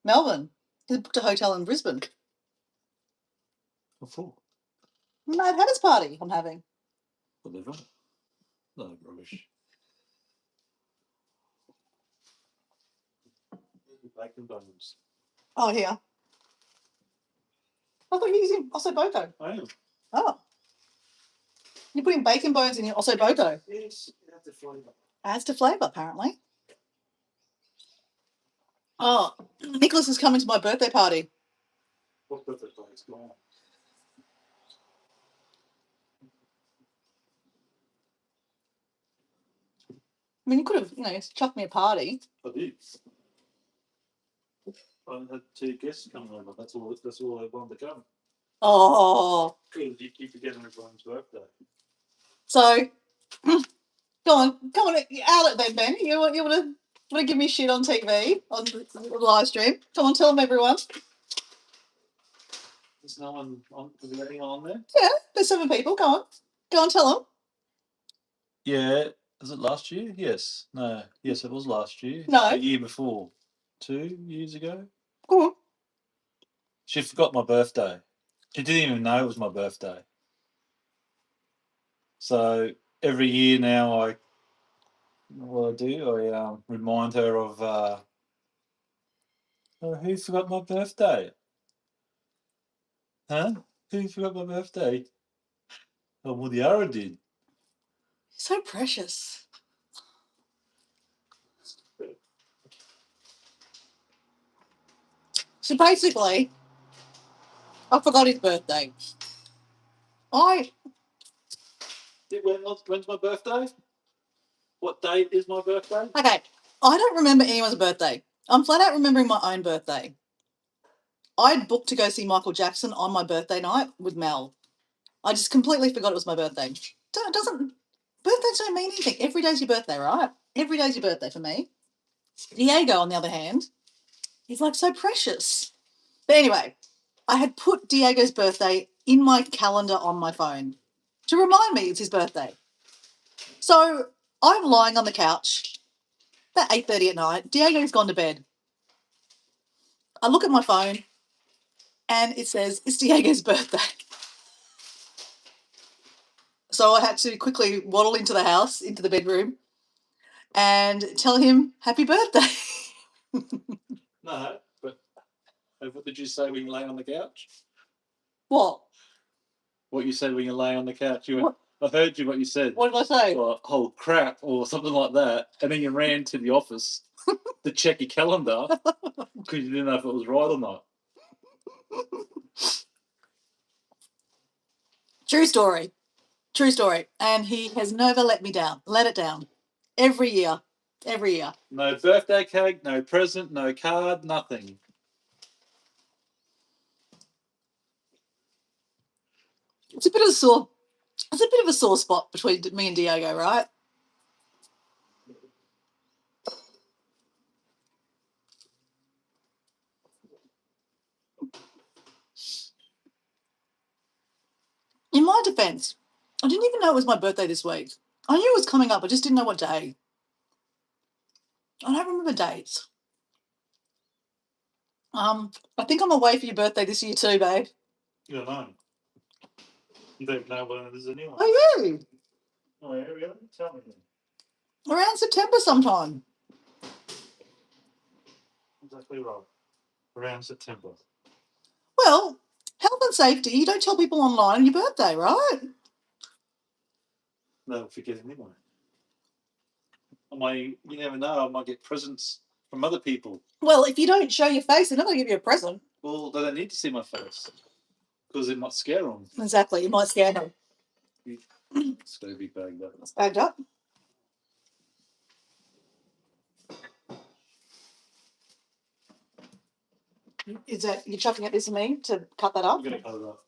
Melbourne. He's booked a hotel in Brisbane. What for? Mad Hatters party I'm having. Whatever. No rubbish. Bacon bones. Oh, here. I thought you were using ossobuco. I am. Oh. You're putting bacon bones in your ossobuco. Yes, you have to flavour. Adds to flavour, apparently. Oh, Nicholas is coming to my birthday party. What birthday party's gone? I mean, you could have, chucked me a party. I did. I had 2 guests coming over. That's all I wanted to come. Oh. Because you keep forgetting everyone's birthday. So, go on, out it then, Ben. You want to give me shit on TV, on the live stream? Come on, tell them, everyone. There's no one on. Is there anyone on there? Yeah, there's 7 people. Go on, tell them. Yeah. Was it last year? Yes. No. Yes, it was last year. No. The year before. 2 years ago. Go on. She forgot my birthday. She didn't even know it was my birthday. So every year now, what I do, I remind her of oh, who forgot my birthday? Huh? Who forgot my birthday? Oh, well, the Ara did. So precious. So basically, I forgot his birthday. When's my birthday? What date is my birthday? Okay, I don't remember anyone's birthday. I'm flat out remembering my own birthday. I'd booked to go see Michael Jackson on my birthday night with Mel. I just completely forgot it was my birthday. Birthdays don't mean anything. Every day's your birthday, right? Every day's your birthday for me. Diego, on the other hand, he's like so precious. But anyway, I had put Diego's birthday in my calendar on my phone to remind me it's his birthday. So I'm lying on the couch about 8:30 at night. Diego's gone to bed. I look at my phone and it says it's Diego's birthday. So I had to quickly waddle into the house, into the bedroom, and tell him happy birthday. No, but what did you say when you lay on the couch? What? What you said when you lay on the couch? You went, I heard you. What you said? What did I say? Well, oh crap, or something like that. And then you ran to the office to check your calendar because you didn't know if it was right or not. True story. True story. And he has never let me down. Let it down. Every year. Every year. No birthday cake, no present, no card, nothing. It's a bit of a sore spot between me and Diego, right? In my defense, I didn't even know it was my birthday this week. I knew it was coming up, I just didn't know what day. I don't remember dates. I think I'm away for your birthday this year too, babe. You don't know. You don't know when it is anyway. Oh, yeah. Oh, yeah, really? Tell me then. Around September sometime. Exactly right. Around September. Well, health and safety, you don't tell people online your birthday, right? They'll forget anyway. You never know, I might get presents from other people. Well, if you don't show your face, they're not going to give you a present. Well, they don't need to see my face because it might scare them. Exactly, you might scare them. It's got to be bagged up. It's bagged up. Is that you're chucking at this at me to cut that up? I'm going to cut it up.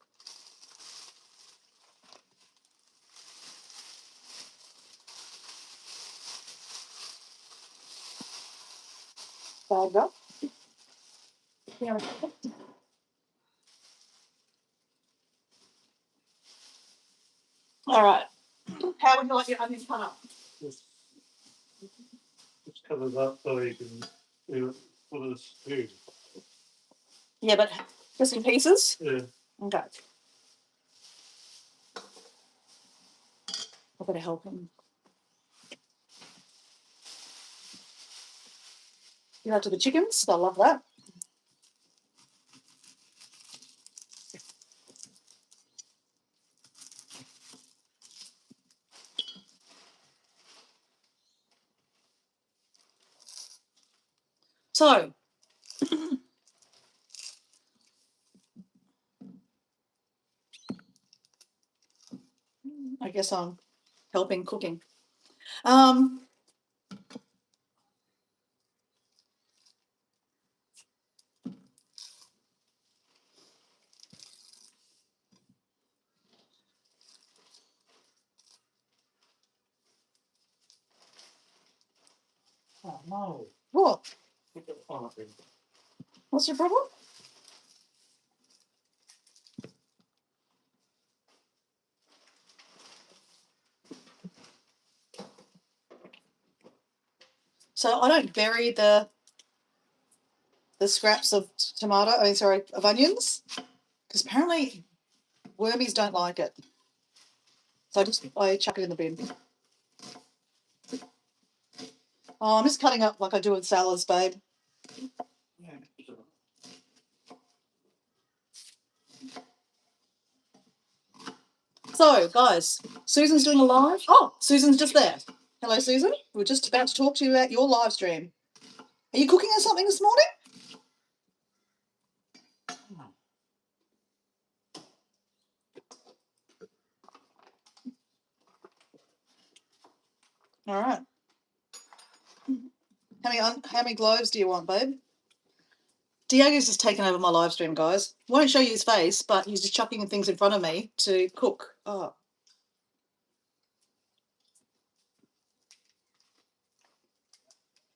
Bagged up. Yeah. All right. How would you like your onion cut up? Just cut it up so you can do it for the spoon. Yeah, but just in pieces? Yeah. Okay. I better help him. You know, to the chickens. I love that. So, I guess I'm helping cooking. Oh no. What? Oh, What's your problem? So I don't bury the scraps of of onions, because apparently wormies don't like it. So I chuck it in the bin. Oh, I'm just cutting up like I do with salads, babe. yeah. So, guys, Susan's doing a live. Oh, Susan's just there. Hello, Susan. We're just about to talk to you about your live stream. Are you cooking us something this morning? All right. How many globes do you want, babe? Diego's just taken over my live stream, guys. Won't show you his face, but he's just chucking things in front of me to cook. Oh.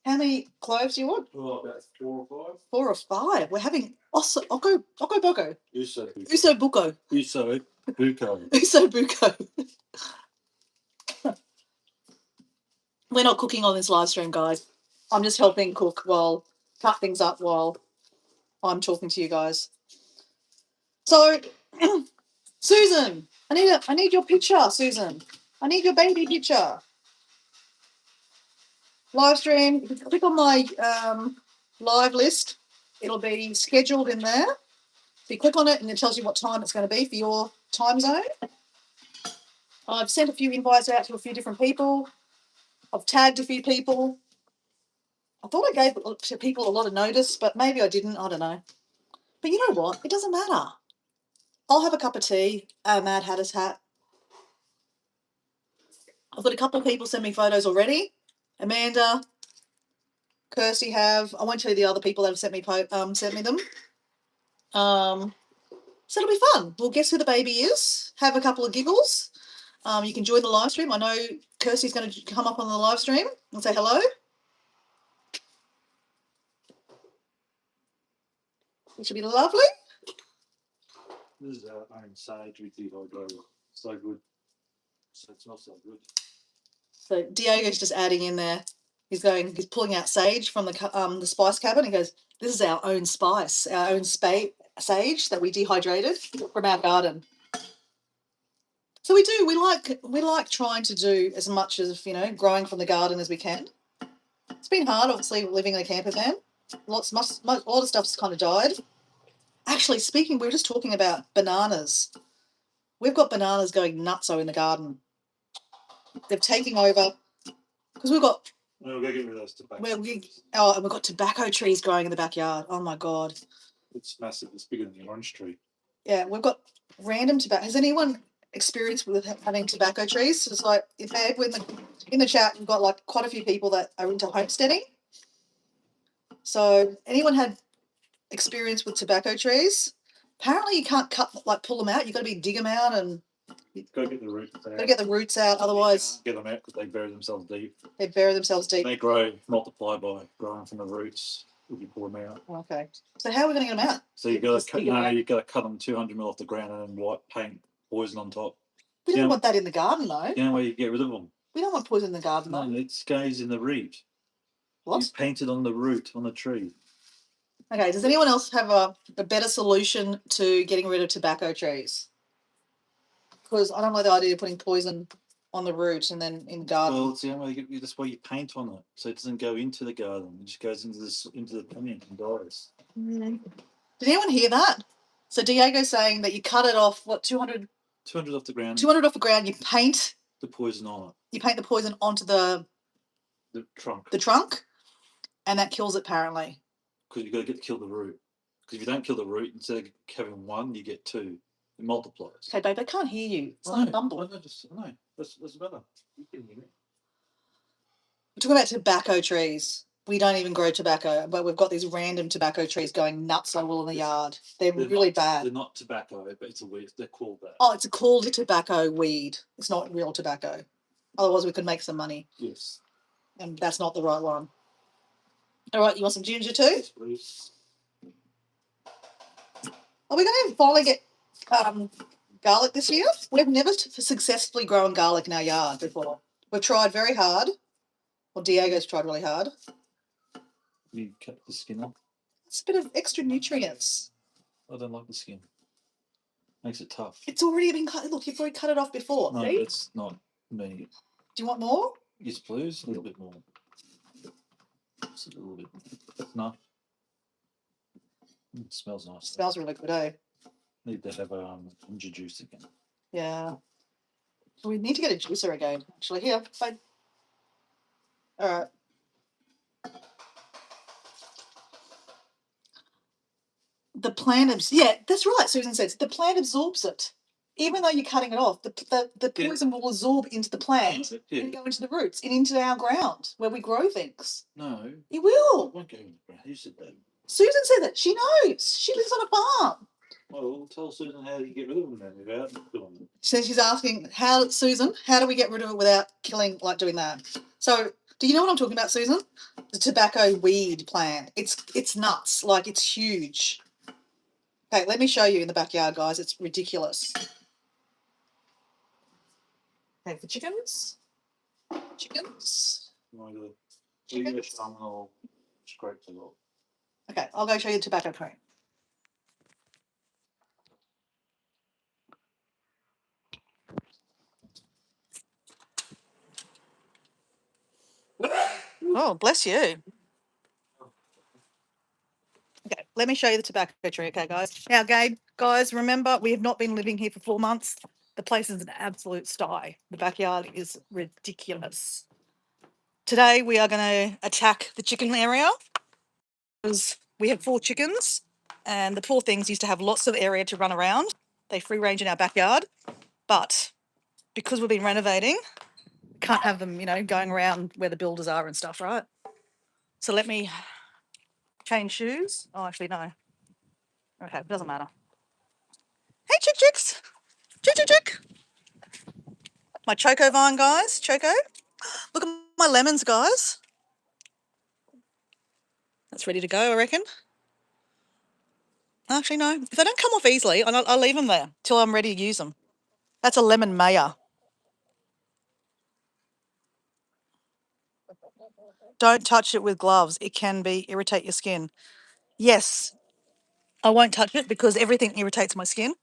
How many cloves do you want? Oh, about 4 or 5. 4 or 5. We're having Oko Boko. Uso Buko. Uso Buko. Uso Buko. We're not cooking on this live stream, guys. I'm just helping cut things up while I'm talking to you guys. So, Susan, I need your picture, Susan. I need your baby picture. Live stream. If you click on my live list, it'll be scheduled in there. If you click on it and it tells you what time it's going to be for your time zone. I've sent a few invites out to a few different people. I've tagged a few people. I thought I gave people a lot of notice, but maybe I didn't. I don't know. But you know what? It doesn't matter. I'll have a cup of tea, a Mad Hatter's hat. I've got a couple of people send me photos already. Amanda, Kirsty have. I won't tell you the other people that have sent me them. So it'll be fun. We'll guess who the baby is. Have a couple of giggles. You can join the live stream. I know Kirsty's going to come up on the live stream and say hello. Which will be lovely. This is our own sage with dehydrated. So good. So it smells so good. So Diego's just adding in there. He's pulling out sage from the spice cabinet. He goes, "This is our own spice, our own sage that we dehydrated from our garden." So we do. We like trying to do as much as growing from the garden as we can. It's been hard, obviously, living in a camper van. A lot of stuff's kind of died. Actually, we were just talking about bananas. We've got bananas going nutso in the garden. They're taking over because we've got. We'll go get rid of those tobacco. And we've got tobacco trees growing in the backyard. Oh my god! It's massive. It's bigger than the orange tree. Yeah, we've got random tobacco. Has anyone experienced with having tobacco trees? It's like in the chat, we've got like quite a few people that are into homesteading. So anyone had experience with tobacco trees? Apparently, you can't pull them out. You've got to dig them out and go get the roots out. Got to get the roots out, otherwise get them out because they bury themselves deep. They bury themselves deep. They multiply by growing from the roots. If you pull them out. Okay. So how are we going to get them out? So you got to cut them 200 mil off the ground and then white paint poison on top. We don't want that in the garden, though. You know where you get rid of them? We don't want poison in the garden, though. No, it stays in the root. What? You paint it on the root on the tree. Okay. Does anyone else have a better solution to getting rid of tobacco trees? Because I don't like the idea of putting poison on the root and then in the garden. Well, it's the only way that's why you paint on it, so it doesn't go into the garden. It just goes into the plant and dies. Mm. Did anyone hear that? So Diego's saying that you cut it off, 200 off the ground. 200 off the ground. You paint the poison on it. You paint the poison onto the trunk. The trunk, and that kills it apparently. because you got to kill the root. Because if you don't kill the root, instead of having one, you get two. It multiplies. Okay, babe, I can't hear you. It's I like know, mumble. I know, that's better. You can hear me. We're talking about tobacco trees. We don't even grow tobacco, but we've got these random tobacco trees going nuts all in the yard. They're really bad. They're not tobacco, but it's a weed. They're called that. Oh, it's called a tobacco weed. It's not real tobacco. Otherwise, we could make some money, Yes. and that's not the right one. All right, you want some ginger too? Yes, please. Are we going to finally get garlic this year? We've never successfully grown garlic in our yard before. We've tried very hard. Well, Diego's tried really hard. You cut the skin off. It's a bit of extra nutrients. I don't like the skin. Makes it tough. It's already been cut. Look, you've already cut it off before. No, See? it's not me. Do you want more? Yes, please. A little bit more. Just a little bit. That's enough. It smells nice. Smells really good, eh? Need to have ginger juice again. Yeah. We need to get a juicer again. Actually, here, fine. All right. The plant yeah, that's right. Susan says the plant absorbs it. Even though you're cutting it off, the Yeah. poison will absorb into the plant Yeah. and go into the roots and into our ground where we grow things. No. It will. It won't go in the ground. Who said that? Susan said that. She knows. She lives on a farm. Well, tell Susan how you get rid of them then without doing them. So she's asking, Susan, how do we get rid of it without killing, like doing that? So, do you know what I'm talking about, Susan? The tobacco weed plant. It's nuts. Like, it's huge. Okay, let me show you in the backyard, guys. It's ridiculous. Okay, the chickens. Chickens. Chickens. I'll scrape it off. Okay, I'll go show you the tobacco tree. Oh, bless you. Okay, let me show you the tobacco tree, okay, guys? Now, guys, remember, we have not been living here for 4 months. The place is an absolute sty. The backyard is ridiculous. Today, we are going to attack the chicken area because we have 4 chickens and the poor things used to have lots of area to run around. They free range in our backyard, but because we've been renovating, can't have them, going around where the builders are and stuff, right? So let me change shoes. Oh, actually, no. Okay, it doesn't matter. Hey, chicks. Chick. My choco vine, guys. Choco. Look at my lemons, guys. That's ready to go, I reckon. Actually, no. If they don't come off easily, I'll leave them there till I'm ready to use them. That's a lemon maya. Don't touch it with gloves. It can irritate your skin. Yes, I won't touch it because everything irritates my skin.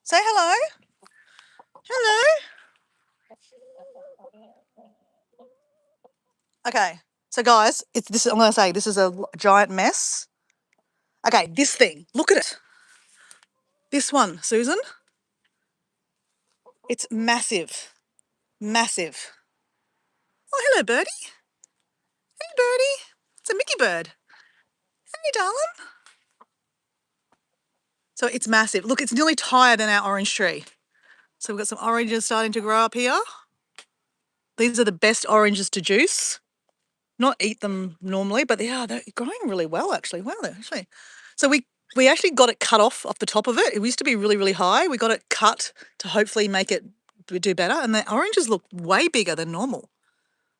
Say hello. Hello. Okay, so guys, I'm going to say this is a giant mess. Okay, this thing. Look at it. This one, Susan. It's massive. Massive. Oh, hello, birdie. Hey, birdie. It's a Mickey bird. Hey, darling. So it's massive. Look, it's nearly higher than our orange tree. So we've got some oranges starting to grow up here. These are the best oranges to juice. Not eat them normally, but they're growing really well, actually. Wow, actually. So we actually got it cut off the top of it. It used to be really, really high. We got it cut to hopefully make it do better. And the oranges look way bigger than normal.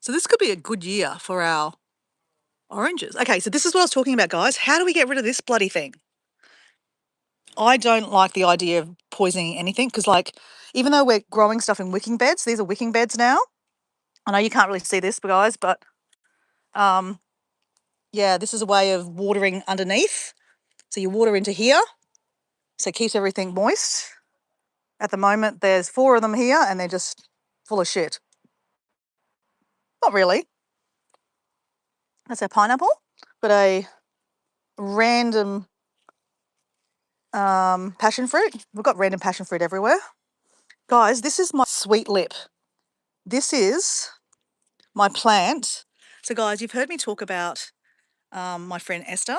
So this could be a good year for our oranges. Okay, so this is what I was talking about, guys. How do we get rid of this bloody thing? I don't like the idea of poisoning anything because, even though we're growing stuff in wicking beds, these are wicking beds now. I know you can't really see this, guys, but yeah, this is a way of watering underneath. So you water into here, so it keeps everything moist. At the moment, there's 4 of them here, and they're just full of shit. Not really. That's our pineapple, but a random passion fruit. We've got random passion fruit everywhere. Guys, this is my sweet lip. This is my plant. So guys, you've heard me talk about my friend Esther.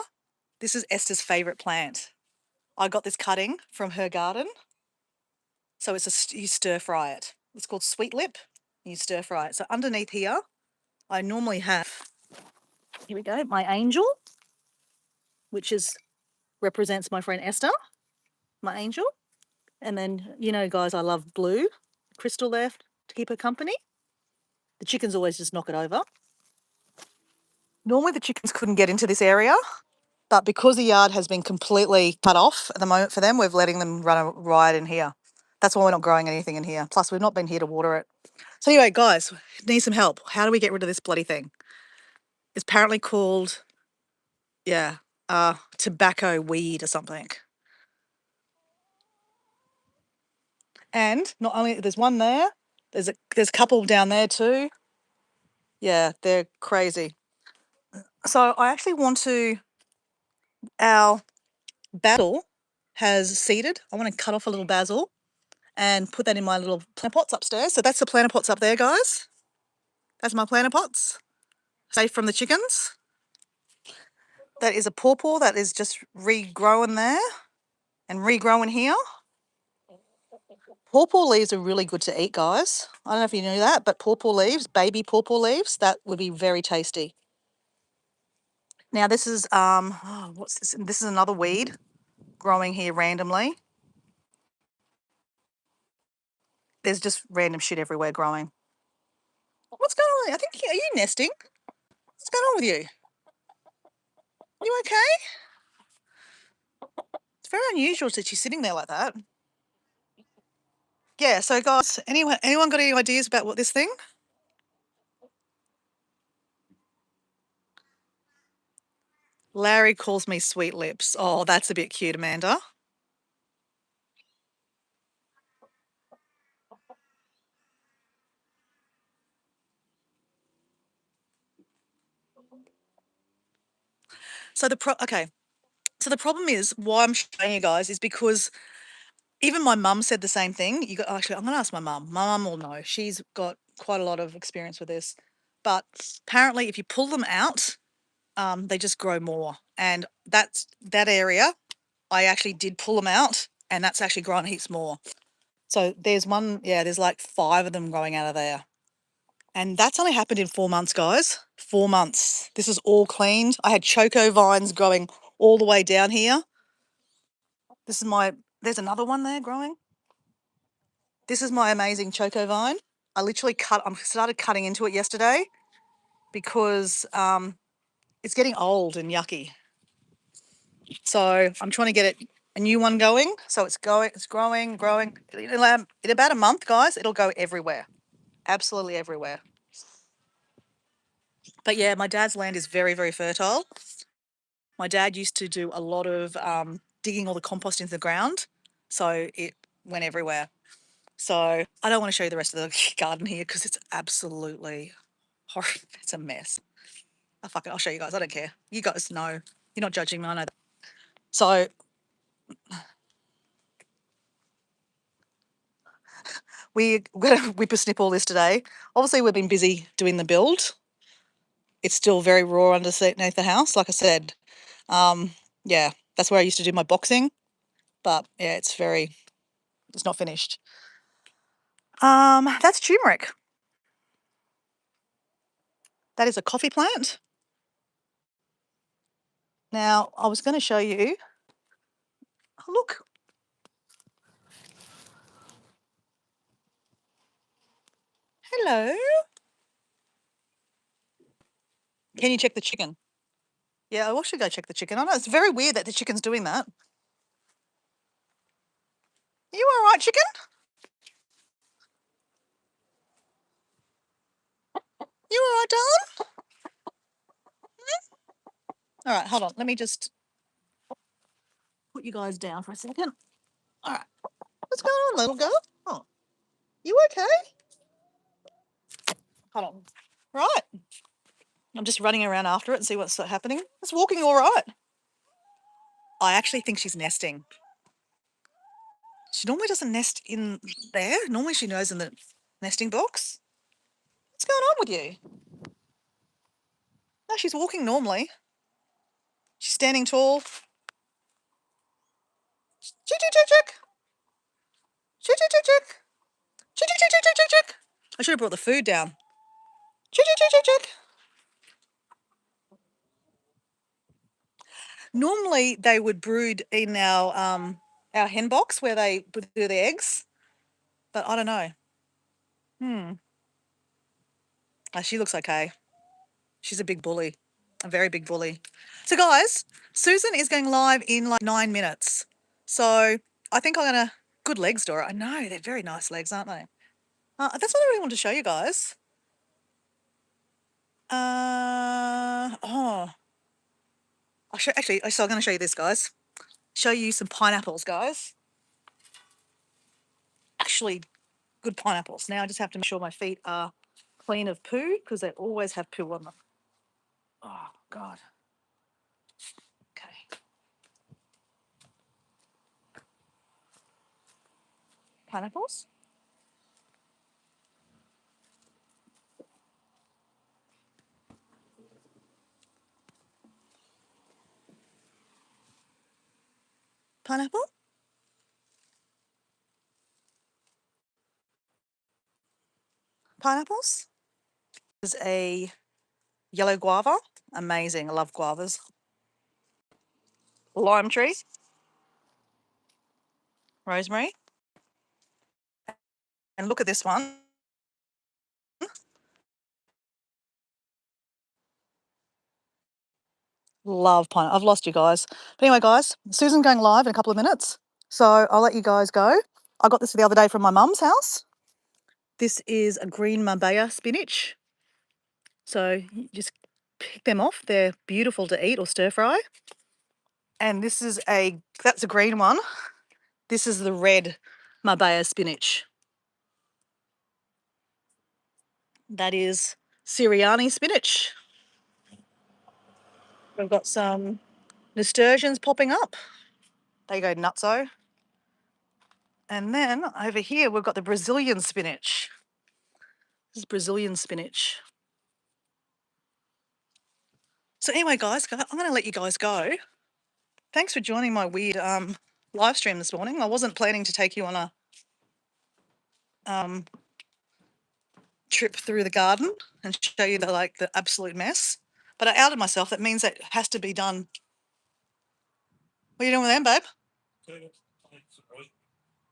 This is Esther's favourite plant. I got this cutting from her garden. So you stir fry it. It's called sweet lip. You stir fry it. So underneath here, I normally have, here we go, my angel, which represents my friend Esther, my angel. And then, you know, guys, I love blue, crystal there to keep her company. The chickens always just knock it over. Normally the chickens couldn't get into this area, but because the yard has been completely cut off at the moment for them, we're letting them run a ride in here. That's why we're not growing anything in here. Plus, we've not been here to water it. So anyway, guys, need some help. How do we get rid of this bloody thing? It's apparently called, tobacco weed or something. And not only, there's one there, there's a couple down there too. Yeah, they're crazy. So I actually want to, our basil has seeded. I want to cut off a little basil and put that in my little planter pots upstairs. So that's the planter pots up there, guys. That's my planter pots, safe from the chickens. That is a pawpaw that is just regrowing there and regrowing here. Pawpaw leaves are really good to eat, guys. I don't know if you knew that, but pawpaw leaves, baby pawpaw leaves, that would be very tasty. Now this is, what's this? This is another weed growing here randomly. There's just random shit everywhere growing. What's going on? I think, are you nesting? What's going on with you? Are you okay? It's very unusual that she's sitting there like that. Yeah, so guys, anyone got any ideas about what this thing? Larry calls me sweet lips. Oh, that's a bit cute, Amanda. So So the problem is, why I'm showing you guys is because even my mum said the same thing. Actually, I'm going to ask my mum. My mum will know. She's got quite a lot of experience with this. But apparently, if you pull them out, they just grow more. And that area, I actually did pull them out, and that's actually grown heaps more. So there's there's like 5 of them growing out of there. And that's only happened in 4 months, guys. 4 months. This is all cleaned. I had choco vines growing all the way down here. There's another one there growing. This is my amazing choco vine. I started cutting into it yesterday because it's getting old and yucky. So I'm trying to get a new one going. So it's growing. In about a month, guys, it'll go everywhere. Absolutely everywhere. But yeah, my dad's land is very, very fertile. My dad used to do a lot of digging all the compost into the ground. So it went everywhere. So I don't want to show you the rest of the garden here because it's absolutely horrible. It's a mess. Oh, fuck it. I'll show you guys. I don't care. You guys know. You're not judging me. I know that. So we're going to whippersnip all this today. Obviously, we've been busy doing the build. It's still very raw underneath the house. Like I said, that's where I used to do my boxing. But yeah, it's not finished. That's turmeric. That is a coffee plant. Now, I was going to show you. Oh, look. Hello. Can you check the chicken? Yeah, I should go check the chicken. I know it's very weird that the chicken's doing that. Are you all right, chicken? You all right, darling? All right, hold on. Let me just put you guys down for a second. All right. What's going on, little girl? Oh, you okay? Hold on. Right. I'm just running around after it and see what's happening. It's walking all right. I actually think she's nesting. She normally doesn't nest in there. Normally she knows in the nesting box. What's going on with you? No, she's walking normally. She's standing tall. Chick, chick, chick, chick. Chick, chick, chick, chick. Chick, chick, chick, chick, chick, chick, chick. I should have brought the food down. Chick, chick, chick, chick, chick. Normally they would brood in our hen box where they would do the eggs, but I don't know. She looks okay. She's a big bully, a very big bully. So guys, Susan is going live in like 9 minutes. So I think I'm gonna, good legs, Dora. I know, they're very nice legs, aren't they? That's what I really want to show you guys. Oh, so I'm gonna show you this, guys. Show you some pineapples, guys. Actually, good pineapples. Now I just have to make sure my feet are clean of poo because they always have poo on them. Oh, God. Okay. Pineapples. Pineapple. Pineapples. This is a yellow guava. Amazing. I love guavas. Lime tree. Rosemary. And look at this one. Love pineapple. I've lost you guys. But anyway, guys, Susan's going live in a couple of minutes. So I'll let you guys go. I got this the other day from my mum's house. This is a green mabaya spinach. So you just pick them off. They're beautiful to eat or stir fry. And that's a green one. This is the red mabaya spinach. That is Siriani spinach. We've got some nasturtiums popping up. They go nutso. And then over here, we've got the Brazilian spinach. This is Brazilian spinach. So anyway, guys, I'm going to let you guys go. Thanks for joining my weird live stream this morning. I wasn't planning to take you on a trip through the garden and show you the absolute mess. But I outed myself. That means that has to be done. What are you doing with them, babe?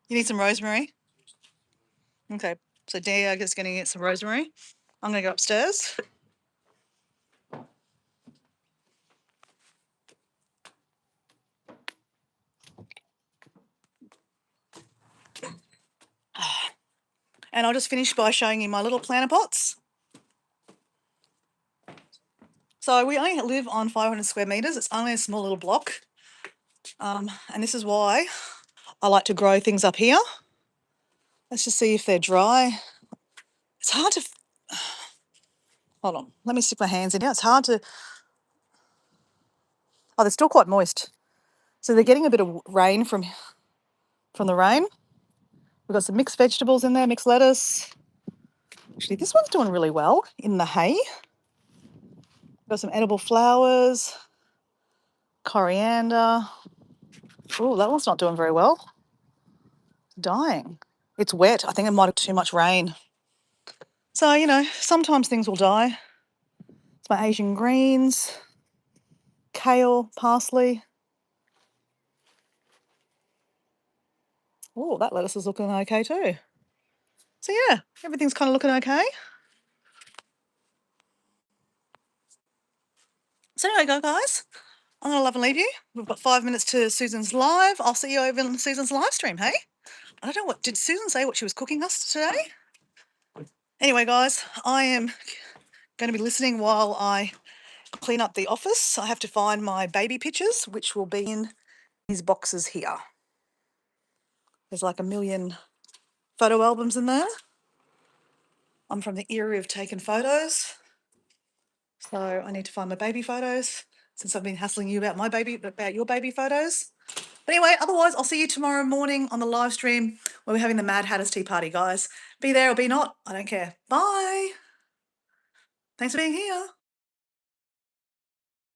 You need some rosemary? Okay. So Diego's going to get some rosemary. I'm going to go upstairs. And I'll just finish by showing you my little planter pots. So we only live on 500 square metres. It's only a small little block. And this is why I like to grow things up here. Let's just see if they're dry. It's hard to... Hold on. Let me stick my hands in here. It's hard to... Oh, they're still quite moist. So they're getting a bit of rain from the rain. We've got some mixed vegetables in there, mixed lettuce. Actually, this one's doing really well in the hay. We've got some edible flowers, coriander. Oh, that one's not doing very well. Dying. It's wet. I think it might have too much rain. So, sometimes things will die. It's my Asian greens, kale, parsley. Oh, that lettuce is looking okay too. So yeah, everything's kind of looking okay. So anyway, guys, I'm going to love and leave you. We've got 5 minutes to Susan's live. I'll see you over in Susan's live stream, hey? I don't know did Susan say what she was cooking us today? Anyway, guys, I am going to be listening while I clean up the office. I have to find my baby pictures, which will be in these boxes here. There's like a million photo albums in there. I'm from the era of taking photos. So I need to find my baby photos since I've been hassling you about your baby photos. But anyway, otherwise, I'll see you tomorrow morning on the live stream where we're having the Mad Hatters Tea Party, guys. Be there or be not, I don't care. Bye. Thanks for being here.